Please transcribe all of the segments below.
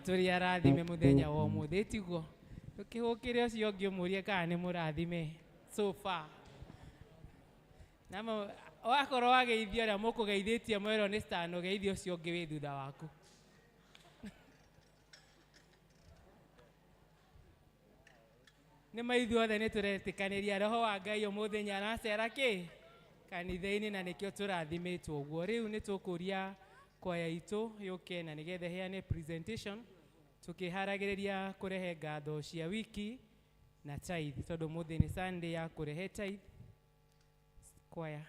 Turi arathime muthenya wa umuthi tiguo ukihukire ucio ungi umurie kana ni murathime so far nama wakorwo wageithio aria mukugeithitie mwero ni stand ugeithio ucio ungi wi thutha waku ni maithuothe ni turetikaniria roho wa Ngai umuthenya aracera ki kanitha-ini na nikio turathimitwo guo riu ni tukuria kwaya itu yuke na nigethe heane presentation tukiharagiriria kurehe ngatho cia wiki na tithe tondu muthi ni Sunday ya kurehe tithe kwaya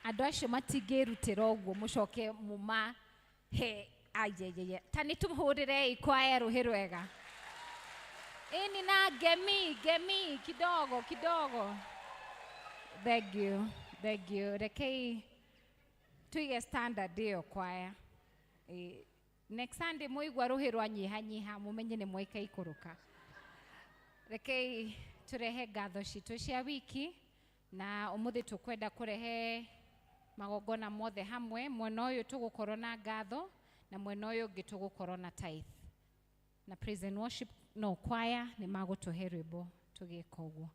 Adosho matigeru terogo mushoke muma he ayeyeye tani tumhurire ikwaya ruhirwega ini na gemi kidogo thank you rekei tuige standard dio kwaya next Sunday muigwa ruhirwa nyiha mumenye ne moika ikuruka rekei turehe gatho citu cia wiki na umuthi tukwenda kurehe magongona mothe hamwe. Mwena ũyũ tũgũkorwo na ngatho na mwena ũyũ ũngĩ tũgũkorwo na tithe. Na praise and worship no choir nĩ magũtũhe rwĩmbo tũgĩka ũguo.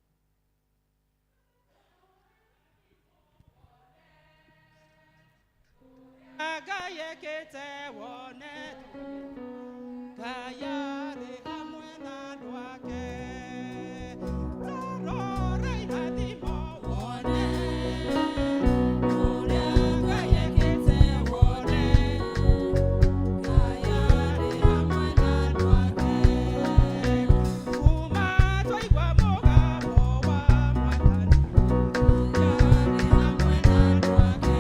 Agayekete wone Kayari hamwe na andũ ake Torore irathimo wone Ũrĩa agayekete wone Kayari hamwe na andũ ake Kuma twaigua mũgambo wa Mwathani Kayari hamwe na andũ ake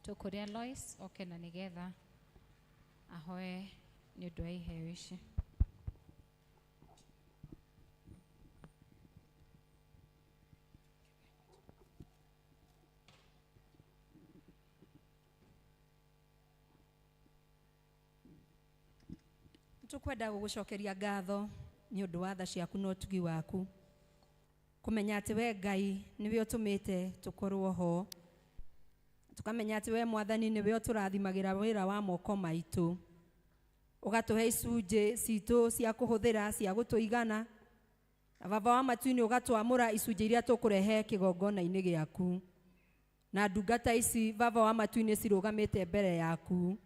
Tukuria Lois oke na nigetha ahoe nĩ ũndũ wa iheo ici. Tukwenda gũgũcokeria ngatho nĩ ũndũ wa tha ciaku na ũtugi waku. Kũmenya atĩ we Ngai nĩwe ũtũmĩte tũkorwo ho. Tukamenya atĩ we Mwathani nĩwe ũtũrathimagĩra wĩra wa moko maitũ. Ũgatũhe icunjĩ citũ cia kũhũthĩra cia gũtũigana. Na baba wa matu-inĩ ũgatwamũra icunjĩ iria tũkũrehe kĩgongona-inĩ gĩaku. Na ndungata ici baba wa matu-inĩ cirũgamĩte mbere yaku.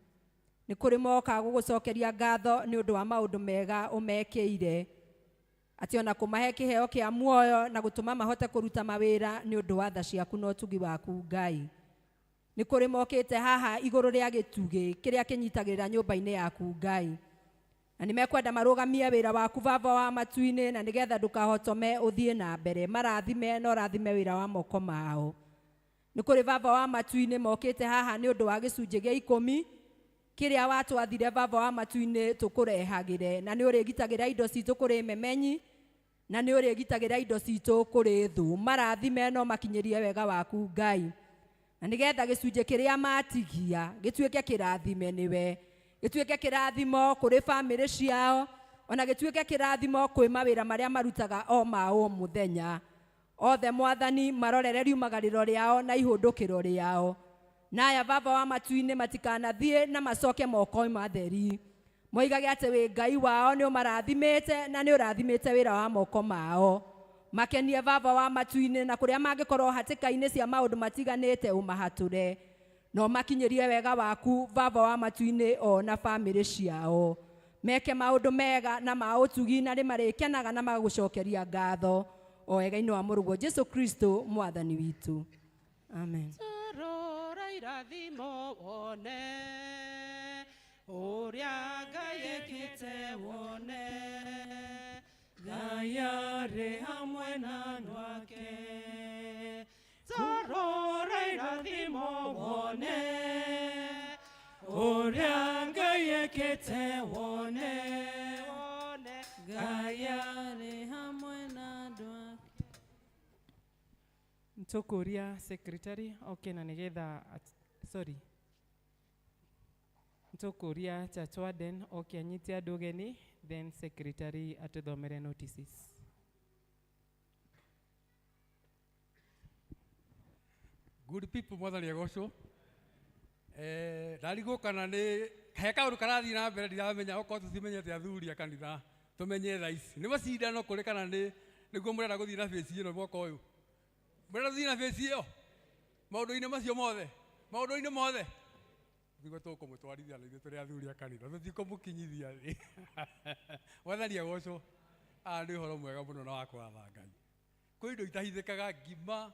Nĩ kũrĩ moka gũgũcokeria ngatho nĩ ũndũ wa maũndũ mega ũmekĩire. Atĩ ona kũmahe kĩheo kĩa muoyo na gũtũma mahote kũruta mawĩra nĩ ũndũ wa tha ciaku na ũtugi waku Ngai. Nĩ kũrĩ mokĩte haha igũrũ rĩa gĩtugĩ kĩrĩa kĩnyitagĩrĩra nyũmba-inĩ yaku Ngai. Na nĩ mekwenda marũgamie wĩra waku baba wa matu-inĩ na nĩgetha ndũkahotome ũthiĩ na mbere. Marathime na ũrathime wĩra wa moko mao. Nĩ kũrĩ baba wa matu-inĩ mokĩte haha nĩ ũndũ wa gĩcunjĩ gĩa 10 kĩrĩa watwathire baba wa matu-inĩ tũkũrehagĩre. Na nĩ ũrĩgitagĩra indo citũ kũrĩ memenyi na nĩ ũrĩgitagĩra indo citũ kũrĩ thũ. Marathime no makinyĩrie wega waku Ngai. Na nĩgetha gĩcunjĩ kĩrĩa matigia gĩtuĩke kĩrathime nĩwe. Gĩtuĩke kĩrathimo kũrĩ bamĩrĩ ciao. Ona gĩtuĩke kĩrathimo kwĩ mawĩra marĩa marutaga o mao mũthenya. Othe Mwathani marorere riumagarĩro rĩao na ihũndũkĩro rĩao. Na aya baba wa matu-inĩ matikanathiĩ na macoke moko matheri. Moigage atĩ wĩ Ngai wao nĩ ũmarathimĩte na nĩ ũrathimĩte wĩra wa moko mao. Makenie baba wa matu-inĩ na kũrĩa mangĩkorwo hatĩka-inĩ cia maũndũ matiganĩte ũmahatũre. No makinyĩrie wega waku baba wa matu-inĩ o na bamĩrĩ ciao. Meke maũndũ mega na ma ũtugi na nĩ marĩkenaga na magũcokeria ngatho. O wega-inĩ wa mũrũgwo Jesu Kristo Mwathani witũ. Amen. Torora irathimo wone Ũrĩa Ngai ekĩte wone Ngai arĩ hamwe na andũ ake. Torora irathimo wone Ũrĩa Ngai ekĩte wone Ngai arĩ hamwe na andũ ake. Nĩtũkũria secretary oke na nĩgetha nĩtũkũria Church Warden oke anyite andũ ũgeni, then secretary atũthomere notices. Good people, Mwathani agocwo. Ndarigo kana nĩ he kaũndũ karathi na mbere ndiramenya okorwo tũtimenyete athuri a kanitha tũmenye thaa ici nĩ macindano kũrĩ kana nĩguo mũrenda gũthiĩ na bĩci ĩno mwaka ũyũ mũrenda gũthiĩ na bĩci ĩyo maũndũ-inĩ macio mothe maũndũ-inĩ mothe thigũo tũkũmũtwarithia na ithuĩ tũrĩ athuri a kanitha tũtikũmũkinyithia thĩ Mwathani agocwo nĩ ũhoro mwega mũno na wa kũratha Ngai kwĩ indo itahithĩkaga ngima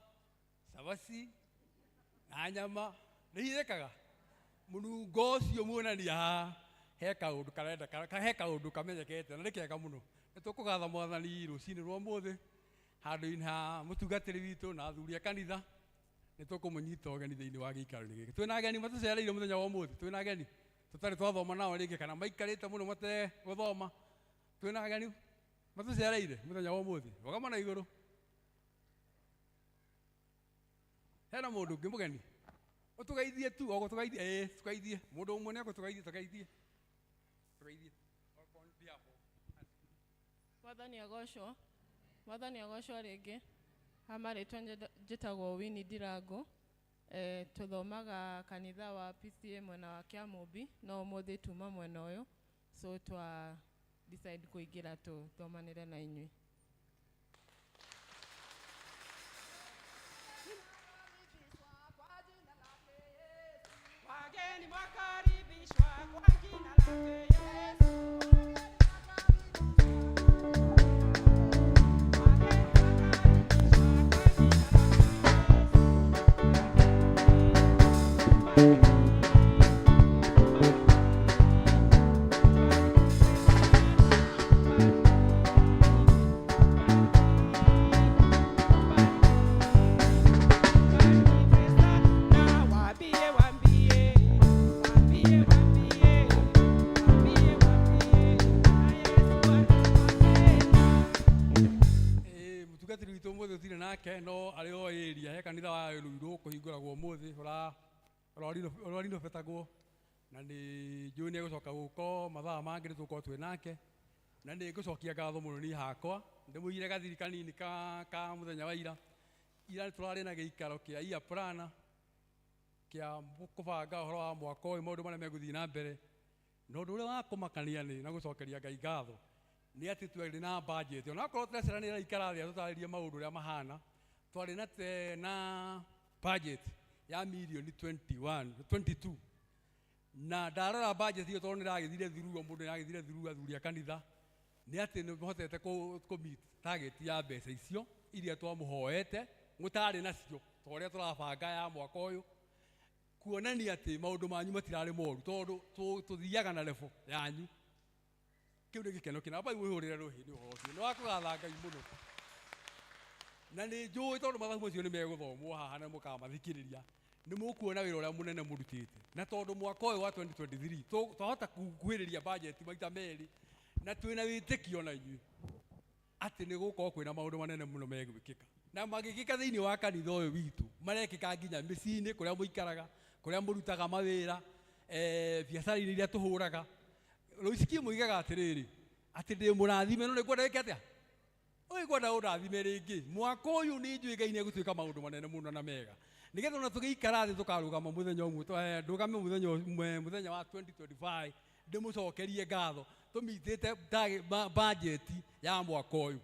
cabaci na nyama nĩ ihithĩkaga mũnungo ũcio muonania haha he kaũndũ karenda he kaũndũ kamenyekete na nĩ kega mũno nĩ tũkũgatha Mwathani rũcinĩ rwa ũmũthĩ handũ-inĩ ha mũtungatĩri witũ na athuri a kanitha nĩ tũkũmũnyita ũgeni thĩinĩ wa gĩikaro-inĩ gĩkĩ twĩna ageni matũcereire mũthenya wa ũmũthĩ twĩna ageni tũtarĩ twathoma nao rĩngĩ kana maikarĩte mũno mategũthoma twĩna ageni matũcereire mũthenya wa ũmũthĩ rũgama na igũrũ hena mũndũ ũngĩ mũgeni ũtũgeithie tu ũgũtũgeithie tũgeithie mũndũ ũmwe nĩ egũtũgeithie tũgeithie Mwathani agocwo rĩngĩ amarĩtwo njĩtagwo Winnie Ndirango tũthomaga kanitha wa PCA mwena wa Kĩamũmbi no ũmũthĩ tuma mwena ũyũ so twa decide kũingĩra tũthomanĩre na inyuĩ. Wageni mwakaribishwa kwa jina lake Yesu. no arĩ o area he kanitha wa Rũirũ kũhingũragwo ũmũthĩ ũrorino betagwo na nĩ njũĩ nĩ egũcoka gũko mathaa mangĩ nĩ tũkorwo twĩ nake na nĩ ngũcokia ngatho mũno niĩ hakwa ndĩmũigire gathiri kanini ka mũthenya wa ira tũrarĩ na gĩikaro kĩa year plan kĩa kũbanga ũhoro wa mwaka ũyũ maũndũ marĩa megũthiĩ na mbere na ũndũ ũrĩa wa kũmakania nĩ na gũcokeria Ngai ngatho nĩ atĩ twarĩ na budget onakorwo Treasurer nĩ ĩraikara thĩ tũtarĩrie maũndũ ũrĩa mahana twarĩ na budget ya milioni 22 na ndarora budget iyo tondũ nĩ ĩragĩthire through mũndũ nĩ ĩragĩthire through athuri a kanitha nĩ atĩ nĩ mũhotete kũmeet target ya mbeca icio iria twamũhoete mũtarĩ nacio ta ũrĩa tũrabanga ya mwaka ũyũ kuonania atĩ maũndũ manyu matirarĩ moru tondũ tũthiaga na level yanyu kĩu nĩ gĩkeno kĩna amba mwĩhũrĩre rũhĩ nĩ ũhoro ũcio nĩ wa kũgatha Ngai mũno na nĩ njũĩ tondũ mathabu macio nĩ megũthomwo haha na mũkamathikĩrĩria nĩ mũkuona wĩra ũrĩa mũnene mũrutĩte na tondũ mwaka ũyũ wa 2023 twahota kuhĩrĩria budget maita merĩ na twĩna wĩtĩkio na inyuĩ atĩ nĩ gũkorwo kwĩna maũndũ manene mũno megwĩkĩka na magĩkĩka thĩinĩ wa kanitha ũyũ witũ marekĩka nginya mĩciĩ-inĩ kũrĩa mũikaraga kũrĩa mũrutaga mawĩra biacara-inĩ iria tũhũraga Rũcikia mũigaga atĩrĩrĩ atĩ ndĩ mũrathime no nĩ kwenda wĩke atĩa ũkwenda ũrathime rĩngĩ mwaka ũyũ nĩ njũĩ Ngai nĩ egũtuĩka maũndũ manene mũno na mega nĩgetha ona tũgĩikara thĩ tũkarũgama mũthenya ũmwe ndũgame mũthenya wa 2025 ndĩmũcokerie ngatho tũmitĩte budget ya mwaka ũyũ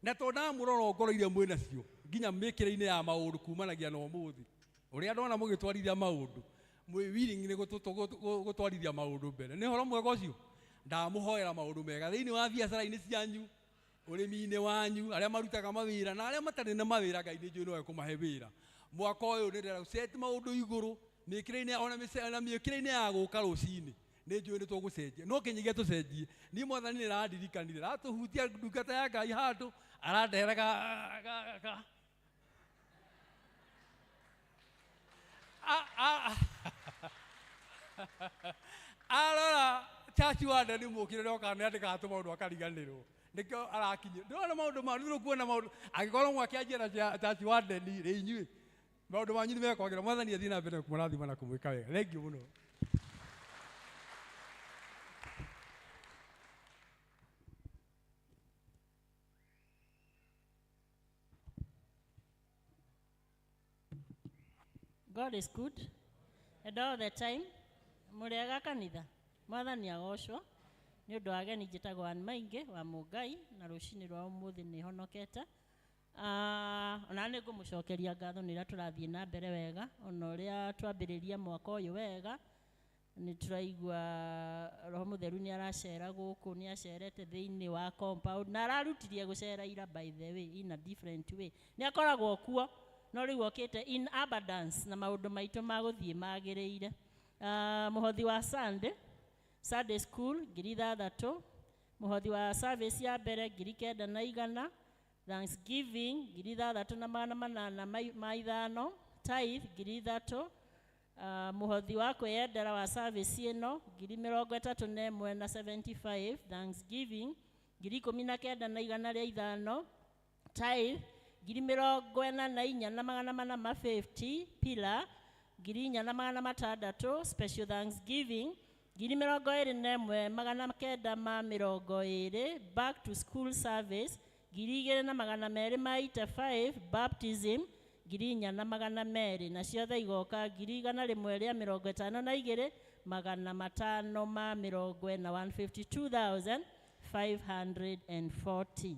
na tondũ ndamũrora ngoro iria mwĩ nacio nginya mĩkĩre-inĩ ya maũndũ kumanagia na ũmũthĩ ũrĩa ndona mũgĩtwarithia maũndũ mwĩ willing nĩ gũtwarithia maũndũ mbere nĩ ũhoro mwega ũcio ndamũhoera maũndũ mega thĩinĩ wa biacara-inĩ cianyu ũrĩmi-inĩ wanyu arĩa marutaga mawĩra na arĩa matarĩ na mawĩra Ngai nĩ njũĩ no ekũmahe wĩra mwaka ũyũ nĩ ndĩra set maũndũ igũrũ mĩkĩre-inĩ ona mĩkĩre-inĩ ya gũka rũcinĩ nĩ njũĩ nĩ tũgũcenjia no kĩnyigia tũcenjie niĩ Mwathani nĩ arandirikanire aratũhutia ndungata ya Ngai handũ arandehera arora chachi wande nĩ mũkire nĩ oka nĩ andĩka maũndũ akariganĩrwo nĩkĩo arakinyia ndĩrona maũndũ ma nĩ kuona maũndũ angĩkorwo mwakĩanjia na chachi wande ni rĩ inyuĩ maũndũ manyu nĩ mekwagĩra Mwathani athiĩ na mbere kũmũrathima na kũmwĩka wega thank you mũno. God is good and all the time muriaga kanitha mwathani agocwo ni undu ageni njitagwo Ann Maingi wa Mungai na rucini rwa umuthi ni honokete ona ni ngumucokeria ngatho ni ria turathie na mbere wega ona uria twambiriria mwaka uyu wega ni turaigua roho mutheru ni aracera guku ni acerete thiini wa compound na ararutirie gucera ira by the way in a different way ni akoragwo kuo no riu okite in abundance na maundu maitu maguthie magiriire muhothi wa Sunday school 6,000 muhothi wa service ya mbere 9,100 Thanksgiving 3,800 tithe 3,000 muhothi wa kwiyendera wa service ino 31,75 Thanksgiving 19,500 tithe 44,450 pillar 4,600 special Thanksgiving 21,920 back to school service 2,285 baptism 4,200 na ciothe igoka 152,540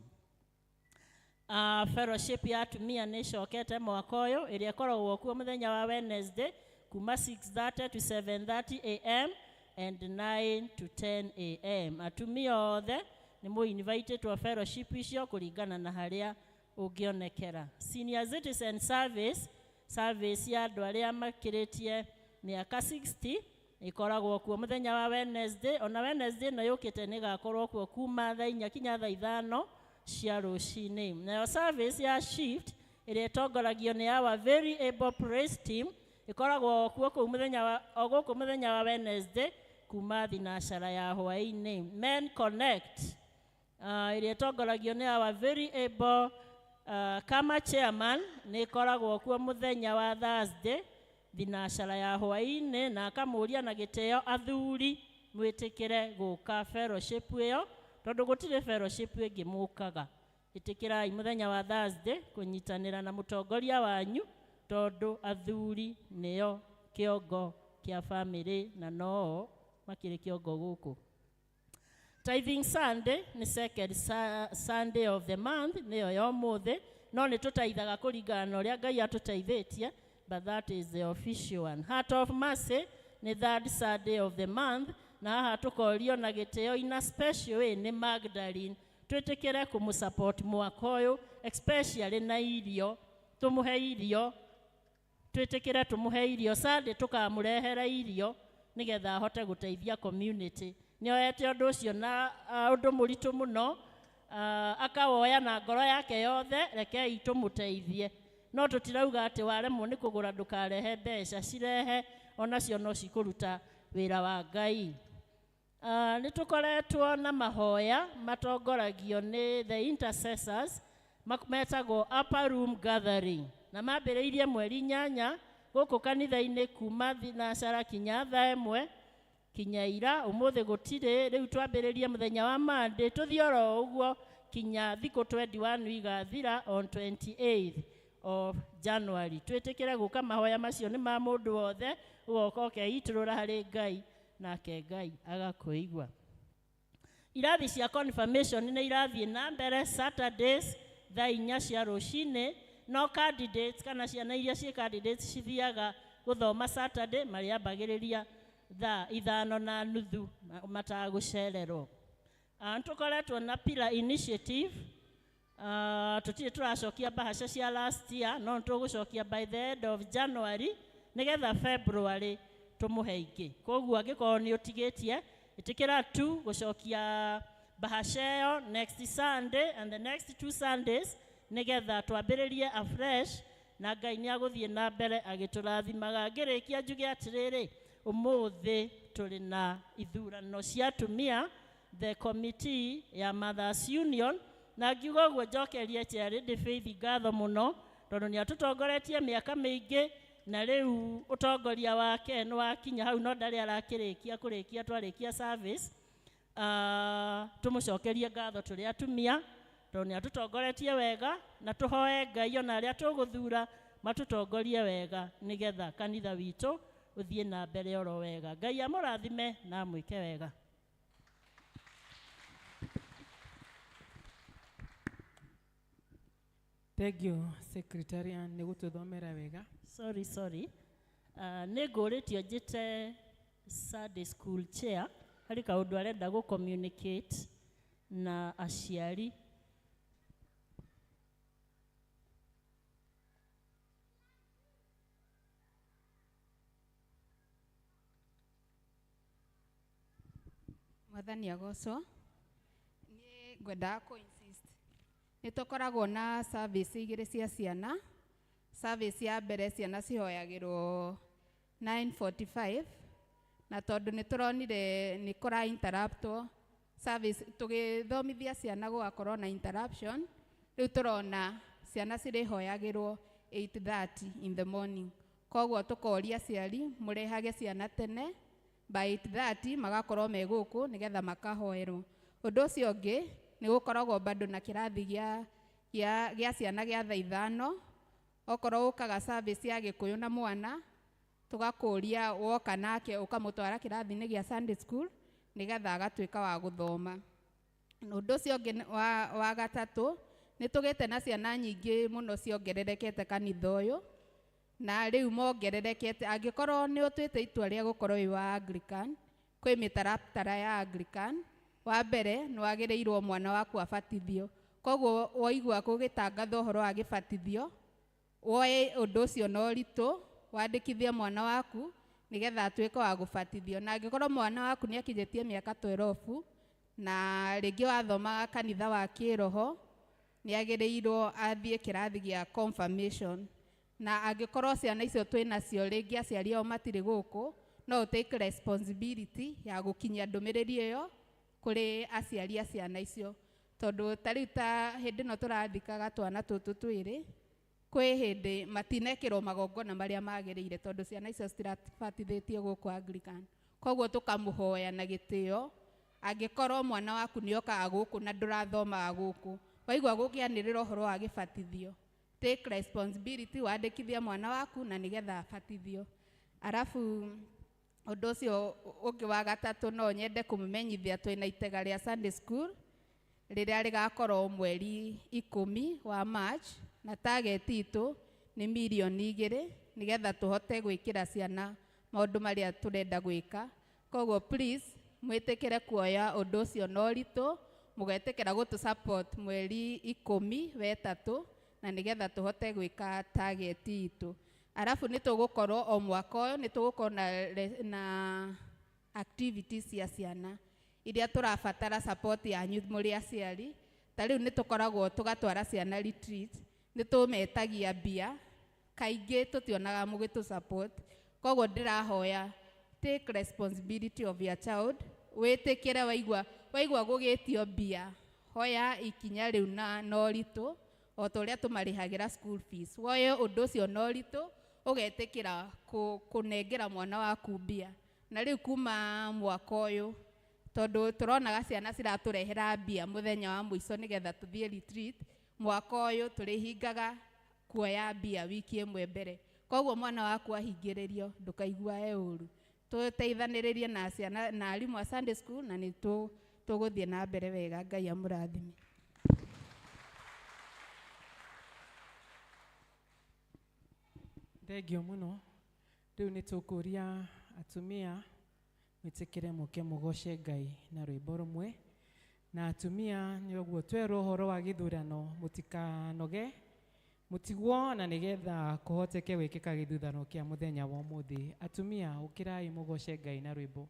fellowship ya atumia ni cokete mwaka uyu iria koragwo kuo muthenya wa Wednesday kuma 6:30 to 7:30 am and 9 to 10 am atumia othe ni mu invited to fellowship icio kuringana na haria ungionekera senior citizen service ya andu aria makiritie miaka 60 ikoragwo kuo muthenya wa Wednesday ona Wednesday no yukite ni gakorwo kuo kuma thaa 4 kinya thaa 5 cia rucini nayo service ya shift iria itongoragio ni our very able praise team ikoragwo kuo ku muthenya wa Wednesday kuma thinacara ya hwaini men connect iria itongoragio ni our very able kama chairman ni ikoragwo kuo muthenya wa Thursday thinacara ya hwaini na akamuria na giteo athuri mwitikire guka fellowship iyo tondu gutire fellowship ingi mukaga itikirai muthenya wa Thursday kunyitanira na mutongoria wanyu tondu athuri niyo kiongo kia family na no makire kiongo guku tithing Sunday ni second Sunday of the month niyo yo muthe no ni tutaithaga kuringana uria Ngai atutaithitie but that is the official one heart of mercy ni third Sunday of the month na haha tukorio na giteo ina special way ni Magdalene twitikire kumusupport mwaka uyu especially na irio tumuhe irio twitikire tumuhe irio Sunday tukamurehera irio nigetha ahote guteithia community nioete undu ucio na undu muritu muno akawoya na ngoro yake yothe reke itumuteithie no tutirauga ati waremwo ni kugura ndukarehe mbeca cirehe onacio no cikuruta wira wa Ngai nitukoretwo na mahoya matongoragio ni the intercessors metagwo upper room gathering na mambiriirie mweri 8 guku kanitha-ini kuma thinacara kinya thaa 1 kinya ira umuthi gutire riu twambiririe muthenya wa Monday tuthioro uguo kinya thiku 21 igathira on 28th of January twitikire guka mahoya macio ni ma mundu wothe ugoka ukeiturura hari Ngai nake Ngai agakuigwa irathi cia confirmation ni irathi na mbere Saturdays thaa 4 cia rucini no candidates kana ciana iria cia candidates cithiaga guthoma Saturday mari ambagiriria thaa 5:30 matagucererwo tukoretwo na Pillar initiative tutire turacokia bahasha cia last year no tugucokia by the end of January nigetha February tumuhe ingi koguo angiko ni utigitie itikira tu gucokia bahasha iyo next Sunday and the next 2 Sundays nigetha twambiririe afresh na Ngai ni aguthie na mbere agiturathimaga ngirikia njuge atiriri umuthi turi na ithurano cia atumia the committee ya Mothers Union na ngiuga guo njokerie Charity Faith ngatho muno tondu ni atutongoretie miaka mingi na riu utongoria wake no wakinya hau no ndari arakirikia kurikia twarikia service tumucokerie ngatho turi atumia tondu ni atutongoretie wega na tuhoe Ngai ona aria tuguthura matutongorie wega nigetha kanitha witu uthie na mbere oro wega. Ngai amũrathime na amwĩke wega. Thank you, Secretariat, nĩ gũtũthomera wega. Sorry. Nĩ ngũrĩtio njĩte Sunday school chair harĩ kaũndũ arenda gũ-communicate na aciari. Mwathani agocwo. Nĩ ngwenda insist. Nĩ tũkoragwo na service igĩrĩ cia ciana. Service ya mbere ciana cihoyagĩrwo 9:45 na tondũ nĩ tũronire nĩ kũra interruptwo service tũgĩthomithia ciana gũgakorwo na interruption. Rĩu tũrona ciana cirĩhoyagĩrwo 8:30 in the morning. Koguo tũkoria aciari mũrehage ciana tene by 8:30 magakorwo me gũkũ nĩgetha makahoerwo. Ũndũ ũcio ũngĩ nĩ gũkoragwo bado na kĩrathi gĩa ciana gĩa thaa 5. Okorwo ũkaga service ya Gĩkũyũ na mwana tũgakũria woka nake ũkamũtwara kĩrathi-inĩ gĩa Sunday school nĩgetha agatuĩka wa gũthoma. Ũndũ ũcio ũngĩ wa gatatũ nĩ tũgĩte na ciana nyingĩ mũno ciongererekete kanitha ũyũ na rĩu mongererekete. Angĩkorwo nĩ ũtuĩte itua rĩa gũkorwo wĩ wa Anglican, kwĩ mĩtaratara ya Anglican. Wa mbere nĩ wagĩrĩirwo mwana waku abatithio. Koguo waigua gũgĩtangatha ũhoro wa gĩbatithio, woe ũndũ ũcio na ũritũ, wandĩkithie mwana waku nĩgetha atuĩke wa gũbatithio. Na angĩkorwo mwana waku nĩ akinyĩtie mĩaka 12 na rĩngĩ wathomaga kanitha wa kĩroho, nĩ agĩrĩirwo athiĩ kĩrathi gĩa confirmation. Na angĩkorwo ciana icio twĩnacio rĩngĩ aciari ao matirĩ gũkũ, no take responsibility ya gũkinyia ndũmĩrĩri ĩyo kũrĩ aciari a ciana icio. Tondũ tarĩu ta hĩndĩ ĩno tũrathikaga twana tũtũ twĩrĩ, kwĩ hĩndĩ matinekĩrwo magongona marĩa magĩrĩire tondũ ciana icio citirabatithĩtio gũkũ Anglican. Koguo tũkamũhoya na gĩtĩo. Angĩkorwo mwana waku nĩ okaga gũkũ na ndũrathomaga gũkũ, waigua gũkĩanĩrĩra ũhoro wa gĩbatithio, take responsibility wandĩkithie mwana waku na nĩgetha abatithio. Arafu ũndũ ũcio ũngĩ wa gatatũ no nyende kũmũmenyithia twĩna itega rĩa Sunday school rĩrĩa rĩgakorwo mweri 10 wa March na target itũ nĩ 2 milioni nĩgetha tũhote gwĩkĩra ciana maũndũ marĩa tũrenda gwĩka. Koguo please mwĩtĩkĩre kuoya ũndũ ũcio na ũritũ, mũgetĩkĩra gũtũ support mweri 10 wetatũ na nĩgetha tũhote gwĩka target itũ. Arafu nĩ tũgũkorwo o mwaka ũyũ nĩ tũgũkorwo na activities cia ciana iria tũrabatara support yanyu mũrĩ aciari. Ta rĩu nĩ tũkoragwo tũgatwara ciana retreat, nĩ tũmetagia mbia, kaingĩ tũtionaga mũgĩtũ support. Koguo ndĩrahoya take responsibility of your child. Wĩtĩkĩre waigua gũgĩtio mbia, hoya ikinya rĩu na ũritũ o ta ũrĩa tũmarĩhagĩra school fees. Woye ũndũ ũcio na ũritũ ũgetĩkĩra kũnengera mwana waku mbia. Na rĩu kuma mwaka ũyũ tondũ tũronaga ciana ciratũrehera mbia mũthenya wa mũico nĩgetha tũthiĩ retreat, mwaka ũyũ tũrĩhingaga kuoya mbia wiki ĩmwe mbere. Koguo mwana waku ahingĩrĩrio ndũkaigua ũru. Tũteithanĩrĩrie na ciana na arimũ a Sunday school na nĩ tũgũthiĩ na mbere wega. Ngai amũrathime. Thengio mũno. Rĩu nĩ tũkũria atumia mwĩtĩkĩre mũke mũgoce Ngai na rwĩmbo rũmwe. Na atumia nĩ ũguo twerwo ũhoro wa gĩthurano mũtikanoge, mũtigwo na nĩgetha kũhoteke gwĩkĩka gĩthurano kĩa mũthenya wa ũmũthĩ. Atumia ũkĩrai mũgoce Ngai na rwĩmbo.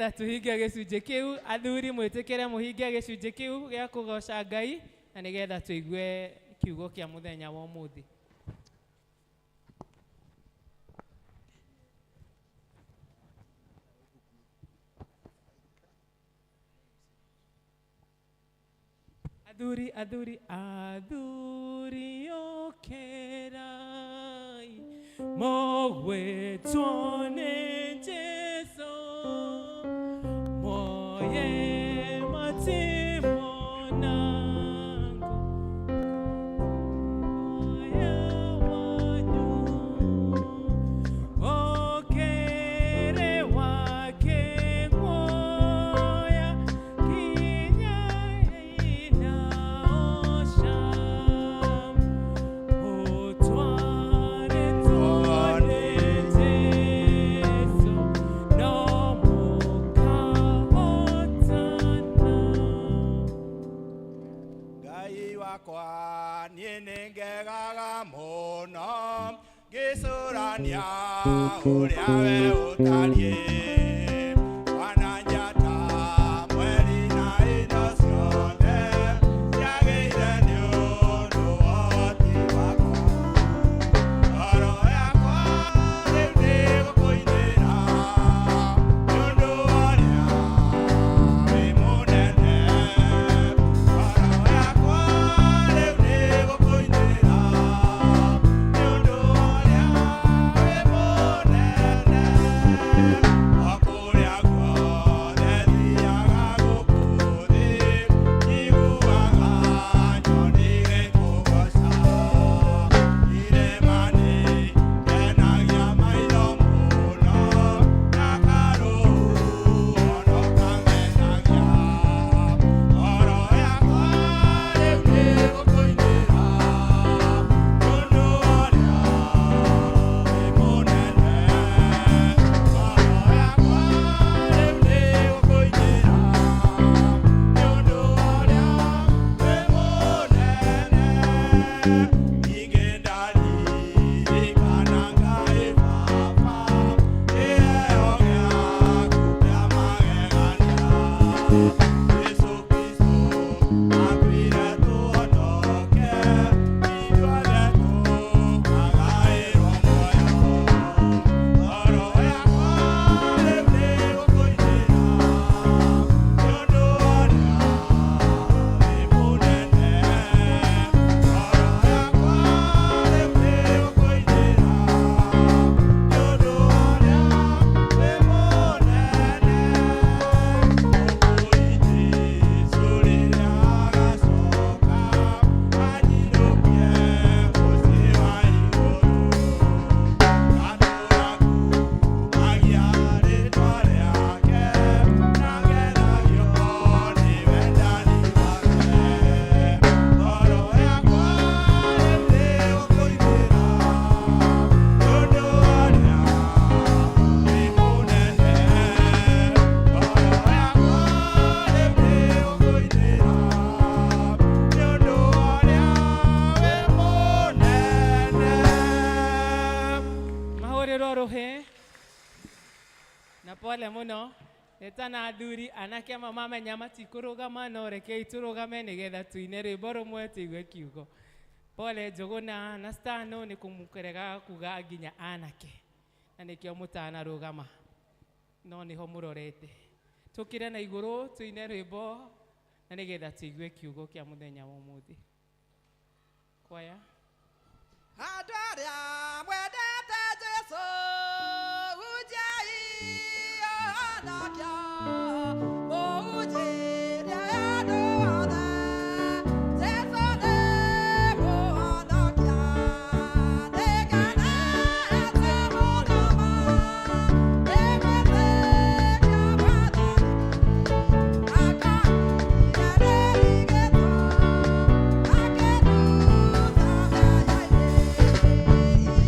nigetha tuhinge gicunjĩ kĩu. Athuri mwĩtĩkĩre mũhinge gĩcunjĩ kĩu gĩa kũgoca Ngai na nigetha tũigue kiugo kĩa mũthenya wa ũmũthĩ. Athuri okerai mogwĩtwo nĩ Jesũ moye matimonangu moya wanyu okere wake moya kinya inaosha otware tuone Jesũ no mũkahotana. Ngai wakwa niĩ nĩ ngegaga mũno ngĩcũrania ũrĩa we ũtariĩ wananjata mweri na indo ciothe ciagĩire nĩ ũndũ wa ũhoti wakwa. Ngoro yakwa rĩu nĩgũkũinĩra nĩ ũndũ wa ũrĩa wĩ mũnene. Ngoro yakwa rĩu nĩgũkũinĩra nĩ ũndũ wa ũrĩa wĩ mũnene. O kũrĩa guothe thiaga gũkũ thĩ njiguaga nyoni gĩkũgoca. Irĩma-inĩ ngenagia maitho mũno na karũũĩ ono kangenagia. Ngoro yakwa rĩu nĩgũkũinĩra nĩ ũndũ wa ũrĩa wĩ mũnene. Ngoro yakwa rĩu nĩgũkũinĩra nĩ ũndũ wa ũrĩa wĩ mũnene. Ningĩ ndaririkana Ngai Baba kĩheo gĩaku kĩa magegania. Jesũ Kristo akuire tũhonoke ithuothe tũkagaĩrwo muoyo. Ngoro yakwa rĩu nĩgũkũinĩra nĩ ũndũ wa ũrĩa wĩ mũnene. Ngoro yakwa rĩu nĩgũkũinĩra nĩ ũndũ wa ũrĩa wĩ mũnene. Ũkũi Jesũ rĩrĩa agacoka anyinũkie mũciĩ wa igũrũ. Gatũrakumagia rĩĩtwa rĩake na ngenagio nĩ wendani wake. Ngoro yakwa rĩu nĩgũkũinĩra nĩ ũndũ wa ũrĩa wĩ mũnene. Ngoro yakwa rĩu nĩgũkũinĩra nĩ ũndũ wa ũrĩa wĩ mũnene. Mahũrĩrwo rũhĩ na pole mũno. Nĩtana athuri anake amwe mamenya matikũrũgama no rekei tũrũgame nĩgetha tuine rwĩmbo rũmwe tũigue kiugo. Pole Njũgũna na Stano nĩ kũmũkerega kuga nginya anake na nĩkĩo mũtanarũgama no nĩho mũrorete. Tũkĩre na igũrũ tuine rwĩmbo na nĩgetha tũigue kiugo kĩa mũthenya wa ũmũthĩ. Kwaya. Andũ arĩa mwendete Jesũ hunjai ohonokia mũhunjĩrie andũ othe. Jesũ nĩ mũhonokia nĩngenete mũno ma nĩgwĩtĩkia Mwathani akaire rĩrigĩtwo akeruta mĩanya-inĩ.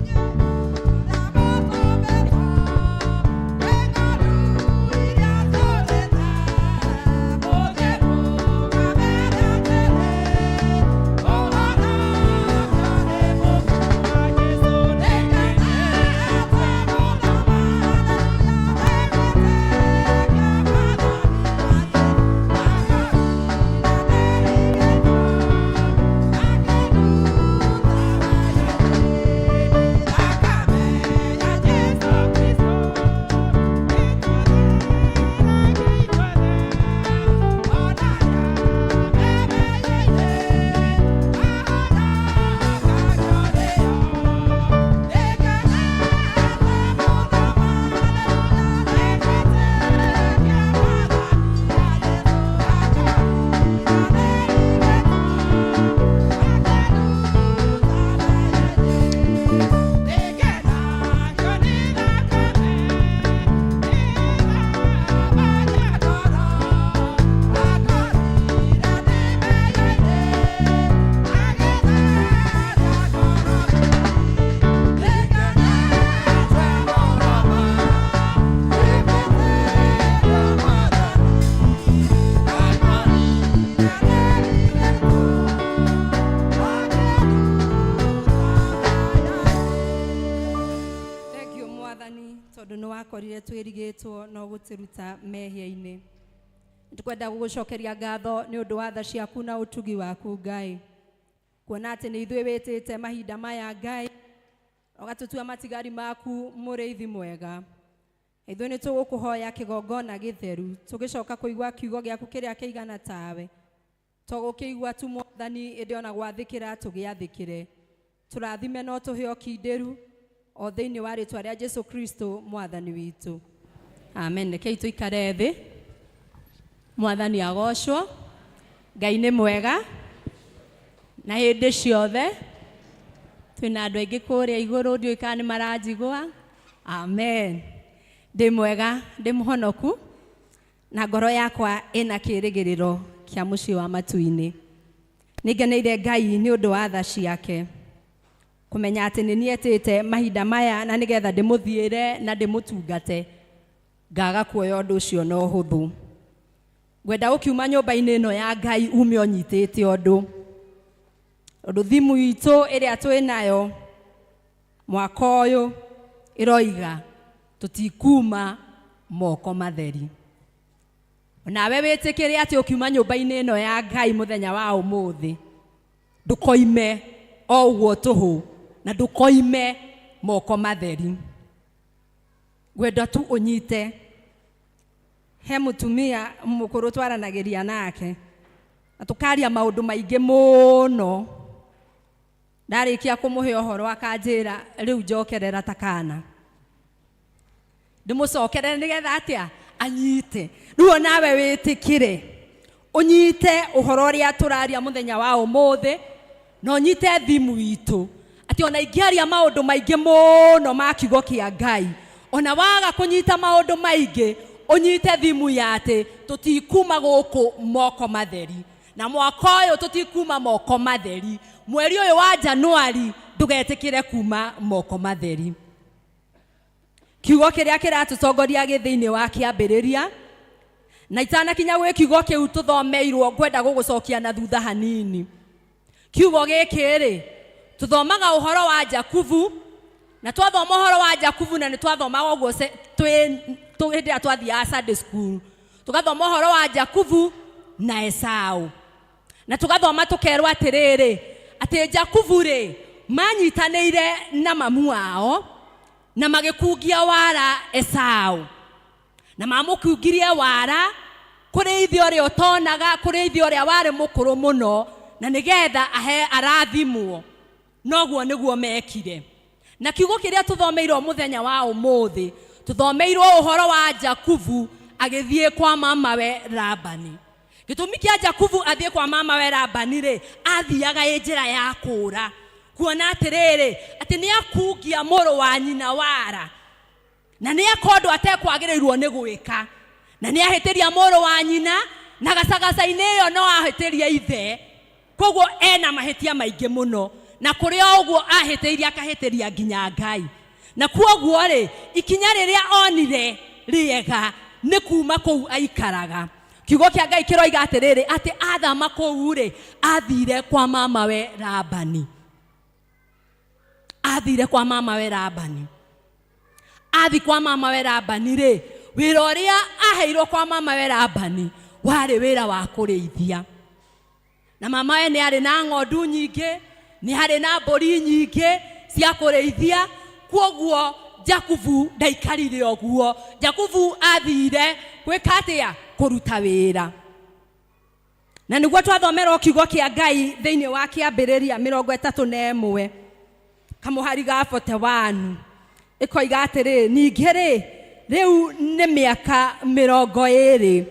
tondu nĩ wakorire twĩrigĩtwo no gũtĩruta mehia-inĩ. Nĩtũkwenda gũgũcokeria ngatho nĩ ũndũ wa tha ciaku na ũtugi waku Ngai, kuona atĩ nĩ ithuĩ wĩtĩte mahinda maya Ngai, ũgatũtua matigari maku mũrĩithi mwega. Ithuĩ nĩ tũgũkũhoya kĩgongona gĩtheru, tũgĩcoka kũigua kiugo gĩaku kĩrĩa kĩigana tawe, tũgũkĩigua tu Mwathani ĩndĩ ona gwathĩkĩra tũgĩathĩkĩre. Tũrathime no tũheo kinderu o thĩinĩ wa rĩtwa rĩa Jesu Kristo Mwathani witũ. Amen. Rekei tũikare thĩ. Mwathani agocwo. Ngai nĩ mwega na hĩndĩ ciothe. Twĩna andũ aingĩ kũrĩa igũrũ, ndiũĩ kana nĩ maranjigua. Amen. Ndĩ mwega, ndĩ mũhonoku na ngoro yakwa ĩna kĩĩrĩgĩrĩro kĩa mũciĩ wa matu-inĩ. Nĩngeneire Ngai nĩ ũndũ wa tha ciake, kũmenya atĩ nĩ nietĩte mahinda maya na nĩgetha ndĩmũthiĩre na ndĩmũtungate, ngaga kuoya ũndũ ũcio na ũhũthũ. Ngwenda ũkiuma nyũmba-inĩ ĩno ya Ngai ume ũnyitĩte ũndũ thimu itũ ĩrĩa twĩ nayo mwaka ũyũ ĩroiga tũtikuma moko matheri. Nawe wĩtĩkĩre atĩ ũkiuma nyũmba-inĩ ĩno ya Ngai mũthenya wa ũmũthĩ ndũkoime o ũguo tũhũ na ndũkoime moko matheri. Ngwenda tu ũnyite. He mũtumia mũkũrũ twaranagĩria nake na tũkaria maũndũ maingĩ mũno. Ndarĩkia kũmũhe ũhoro akanjĩra rĩu njokerera takana, ndĩmũcokerere nĩgetha atĩa anyite. Rĩu nawe wĩtĩkĩre ũnyite ũhoro ũrĩa tũraria mũthenya wa ũmũthĩ, na ũnyite thimu itũ atĩ ona ingĩaria maũndũ maingĩ mũno ma kiugo kĩa Ngai, ona waga kũnyita maũndũ maingĩ, ũnyite thimu ya atĩ tũtikuma gũkũ moko matheri. Na mwaka ũyũ tũtikuma moko matheri. Mweri ũyũ wa Januari ndũgetĩkĩre kuma moko matheri. Kiugo kĩrĩa kĩratũtongoria gĩthĩinĩ wa kĩambĩrĩria, na itanakinya gwĩ kiugo kĩu tũthomeirwo, ngwenda gũgũcokia na thutha hanini. Kiugo gĩkĩ-rĩ, tũthomaga ũhoro wa Jakubu, na twathoma ũhoro wa Jakubu na nĩ twathomaga ũguo hĩndĩ ĩrĩa twathiaga Sunday school. Tũgathoma ũhoro wa Jakubu na Esau, na tũgathoma tũkerwo atĩrĩrĩ atĩ Jakubu-rĩ manyitanĩire na mamu wao na magĩkungia wara Esau, na mamũkungirie wara kũrĩ ithe ũrĩa ũtonaga, kũrĩ ithe ũrĩa warĩ mũkũrũ mũno, na nĩgetha arathimwo. Noguo nĩguo mekire. Na kiugo kĩrĩa tũthomeirwo mũthenya wa ũmũthĩ, tũthomeirwo ũhoro wa Jakubu agĩthiĩ kwa mamawe Labani. Gĩtũmi kĩa Jakubu athiĩ kwa mamawe Labani-rĩ, athiaga njĩra ya kũũra, kuona atĩrĩrĩ atĩ nĩ akungia mũrũ wa nyina wara, na nĩ akondwo atekwagĩrĩirwo nĩ gwĩka, na nĩ ahĩtĩria mũrũ wa nyina, na gacagaca-inĩ ĩyo no ahĩtĩria ithe. Koguo ena mahĩtia maingĩ mũno, na kũrĩ o ũguo ahĩtĩirie akahĩtĩria nginya Ngai. Na kuoguo-rĩ, ikinya rĩrĩa onire rĩega nĩ kuma kũu aikaraga. Kiugo kĩa Ngai kĩroiga atĩrĩrĩ atĩ athama kũu-rĩ, athire kwa mamawe Labani. Athire kwa mamawe Labani. Athi kwa mamawe Labani-rĩ, wĩra ũrĩa aheirwo kwa mamawe Labani warĩ wĩra wa kũrĩithia. Na mamawe nĩ arĩ na ng'ondu nyingĩ, nĩ arĩ na mbũri nyingĩ cia kũrĩithia. Kuoguo Jakubu ndaikarire ũguo. Jakubu athire gwĩka atĩa? Kũruta wĩra. Na nĩguo twathomerwo kiugo kĩa Ngai thĩinĩ wa kĩambĩrĩria 31 kamũhari ga 41 ĩkoiga atĩrĩ, ningĩ-rĩ, rĩu nĩ mĩaka 20.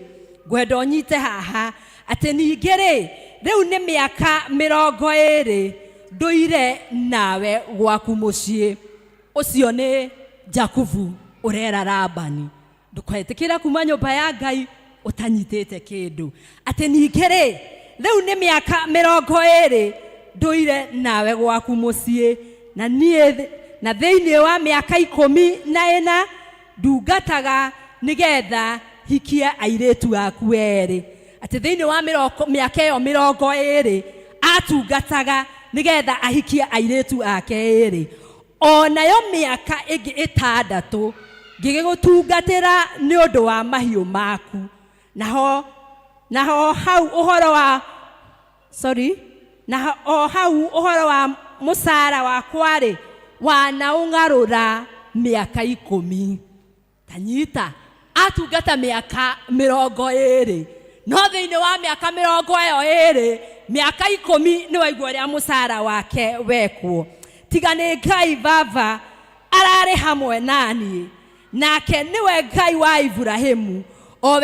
Ngwenda ũnyite haha atĩ ningĩ-rĩ, rĩu nĩ mĩaka 20 ndũire nawe gwaku mũciĩ. Ũcio nĩ Jakubu ũrera Labani. Ndũketĩkĩre kuma nyũmba ya Ngai ũtanyitĩte kĩndũ. Atĩ ningĩ-rĩ, rĩu nĩ mĩaka 20 ndũire nawe gwaku mũciĩ, na thĩinĩ wa mĩaka 14 ndungataga nĩgetha hikie airĩtu aku erĩ. Atĩ thĩinĩ wa mĩaka ĩyo 20 atungataga nĩgetha ahikie airĩtu ake erĩ. O nayo mĩaka ĩngĩ 6 ngĩgũtungatĩra nĩ ũndũ wa mahiũ maku. Naho hau ũhoro wa ũhoro wa mũcara wakwa-rĩ, wanaũng'arũra mĩaka 10. Tanyita atungata mĩaka 20, no thĩinĩ wa mĩaka 20, mĩaka 10 nĩ waigua ũrĩa mũcara wake wekwo. Tiga nĩ Ngai Baba ararĩ hamwe naniĩ, nake nĩwe Ngai wa Ibrahimu, o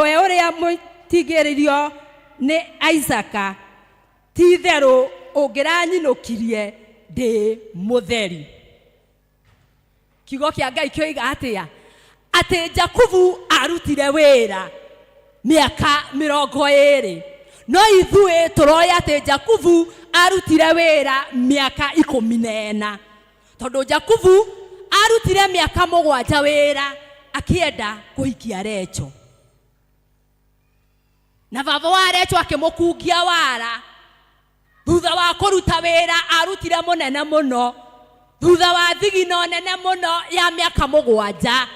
we ũrĩa mũtigĩrĩrio nĩ Isaka. Ti-itherũ ũngĩranyinũkirie ndĩ mũtheri. Kiugo kĩa Ngai kĩoiga atĩa? Atĩ Jakubu arutire wĩra mĩaka 20, no ithuĩ tũroya atĩ Jakubu arutire wĩra mĩaka 14, tondũ Jakubu arutire mĩaka 7 wĩra akĩenda kũhikia Recho, na baba wa Recho akĩmũkungia wara. Thutha wa kũruta wĩra arutire mũnene mũno, thutha wa thigino nene mũno ya mĩaka 7,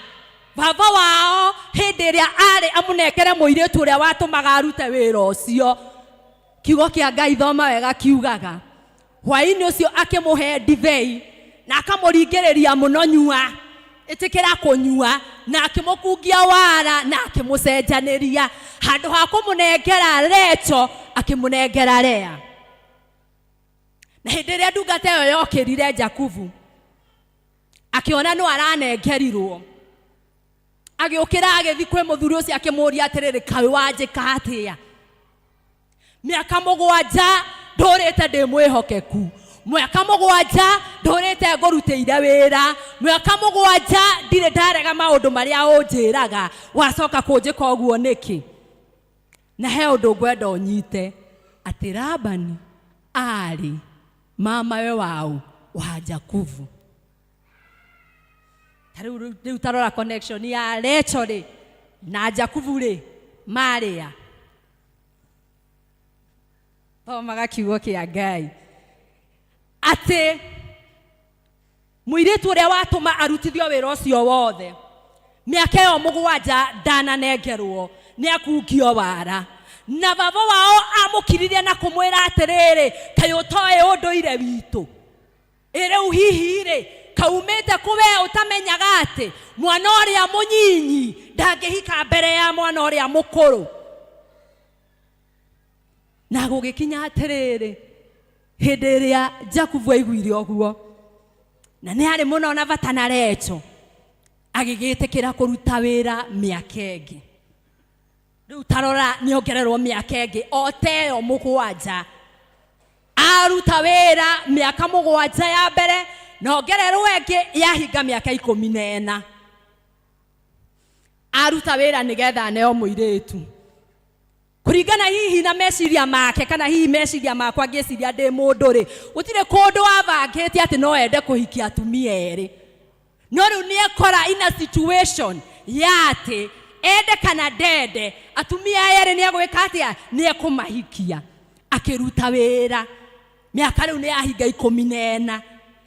baba wao hĩndĩ ĩrĩa arĩ amũnengere mũirĩtu ũrĩa watũmaga arute wĩra ũcio, kiugo kĩa Ngai thoma wega kiugaga hwaĩ-inĩ ũcio akĩmũhe ndibei na akamũringĩrĩria mũno, nyua, ĩtĩkĩra kũnyua, na akĩmũkungia wara na akĩmũcenjanĩria. Handũ ha kũmũnengera Recho akĩmũnengera Lea. Na hĩndĩ ĩrĩa ndungata ĩyo yokĩrire Jakubu akĩona nĩ aranengerirwo, agĩũkĩra agĩthiĩ kwĩ mũthuri ũcio akĩmũũria atĩrĩrĩ, kaĩ wanjĩka atĩa? Mĩaka 7 ndũrĩte ndĩ mwĩhokeku, mĩaka 7 ndũrĩte ngũrutĩire wĩra, mĩaka 7 ndirĩ ndarega maũndũ marĩa ũnjĩraga, wacoka kũnjĩka ũguo nĩkĩ? Na he ũndũ ngwenda ũnyite, atĩ Labani arĩ mamawe wao wa Jakubu. Rĩu tarora connection ya Recho rĩ na Jakubu rĩ marĩ a. Thomaga kiugo kĩa Ngai atĩ mũirĩtu ũrĩa watũma arutithio wĩra ũcio wothe, mĩaka ĩyo 7 ndananengerwo, nĩ akungio wara. Na baba wao amũkiririe na kũmwĩra atĩrĩrĩ, kaĩ ũtoĩ ũndũire witũ? Rĩu hihi-rĩ kaumĩte kũwe ũtamenyaga atĩ mwana ũrĩa mũnyinyi ndangĩhika mbere ya mwana ũrĩa mũkũrũ? Na gũgĩkinya atĩrĩrĩ, hĩndĩ ĩrĩa Jakubu aiguire ũguo, na nĩ arĩ mũno na bata na Recho, agĩgĩtĩkĩra kũruta wĩra mĩaka ĩngĩ. Rĩu tarora nĩongererwo mĩaka ĩngĩ o ta ĩyo 7. Aruta wĩra mĩaka 7 ya mbere, na ongererwo ĩngĩ yahinga mĩaka 14. Aruta wĩra nĩgetha aneo mũirĩtu. Kũringana hihi na meciria make, kana hihi meciria makwa ngĩciria ndĩ mũndũ-rĩ, gũtirĩ kũndũ abangĩte atĩ no ende kũhikia atumia erĩ. No rĩu nĩekora in a situation ya atĩ ende kana ndende atumia erĩ nĩegwĩka atĩa? Nĩekũmahikia. Akĩruta wĩra mĩaka rĩu nĩyahinga 14,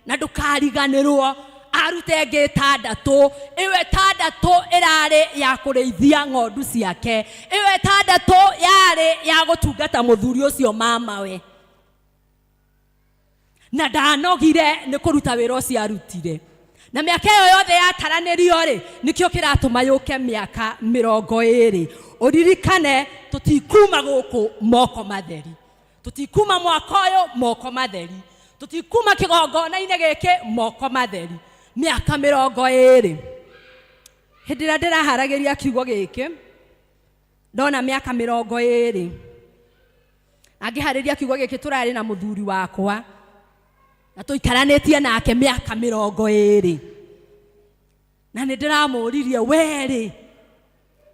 na ndũkariganĩrwo arute ĩngĩ 6. Ĩyo 6 ĩrarĩ ya kũrĩithia ng'ondu ciake, ĩyo 6 yarĩ ya gũtungata mũthuri ũcio mamawe. Na ndanogire nĩ kũruta wĩra ũcio arutire. Na mĩaka ĩyo yothe yataranĩrio-rĩ, nĩkĩo kĩratũma yũke mĩaka 20. Ũririkane tũtikuma gũkũ moko matheri, tũtikuma mwaka ũyũ moko matheri, tũtikuma kĩgongona-inĩ gĩkĩ moko matheri. Mĩaka 20. Hĩndĩ ĩrĩa ndĩraharagĩria kiugo gĩkĩ, ndona mĩaka 20, angĩharĩria kiugo gĩkĩ tũrarĩ na mũthuri wakwa, na tũikaranĩtie nake mĩaka 20. Na nĩ ndĩramũririe, werĩ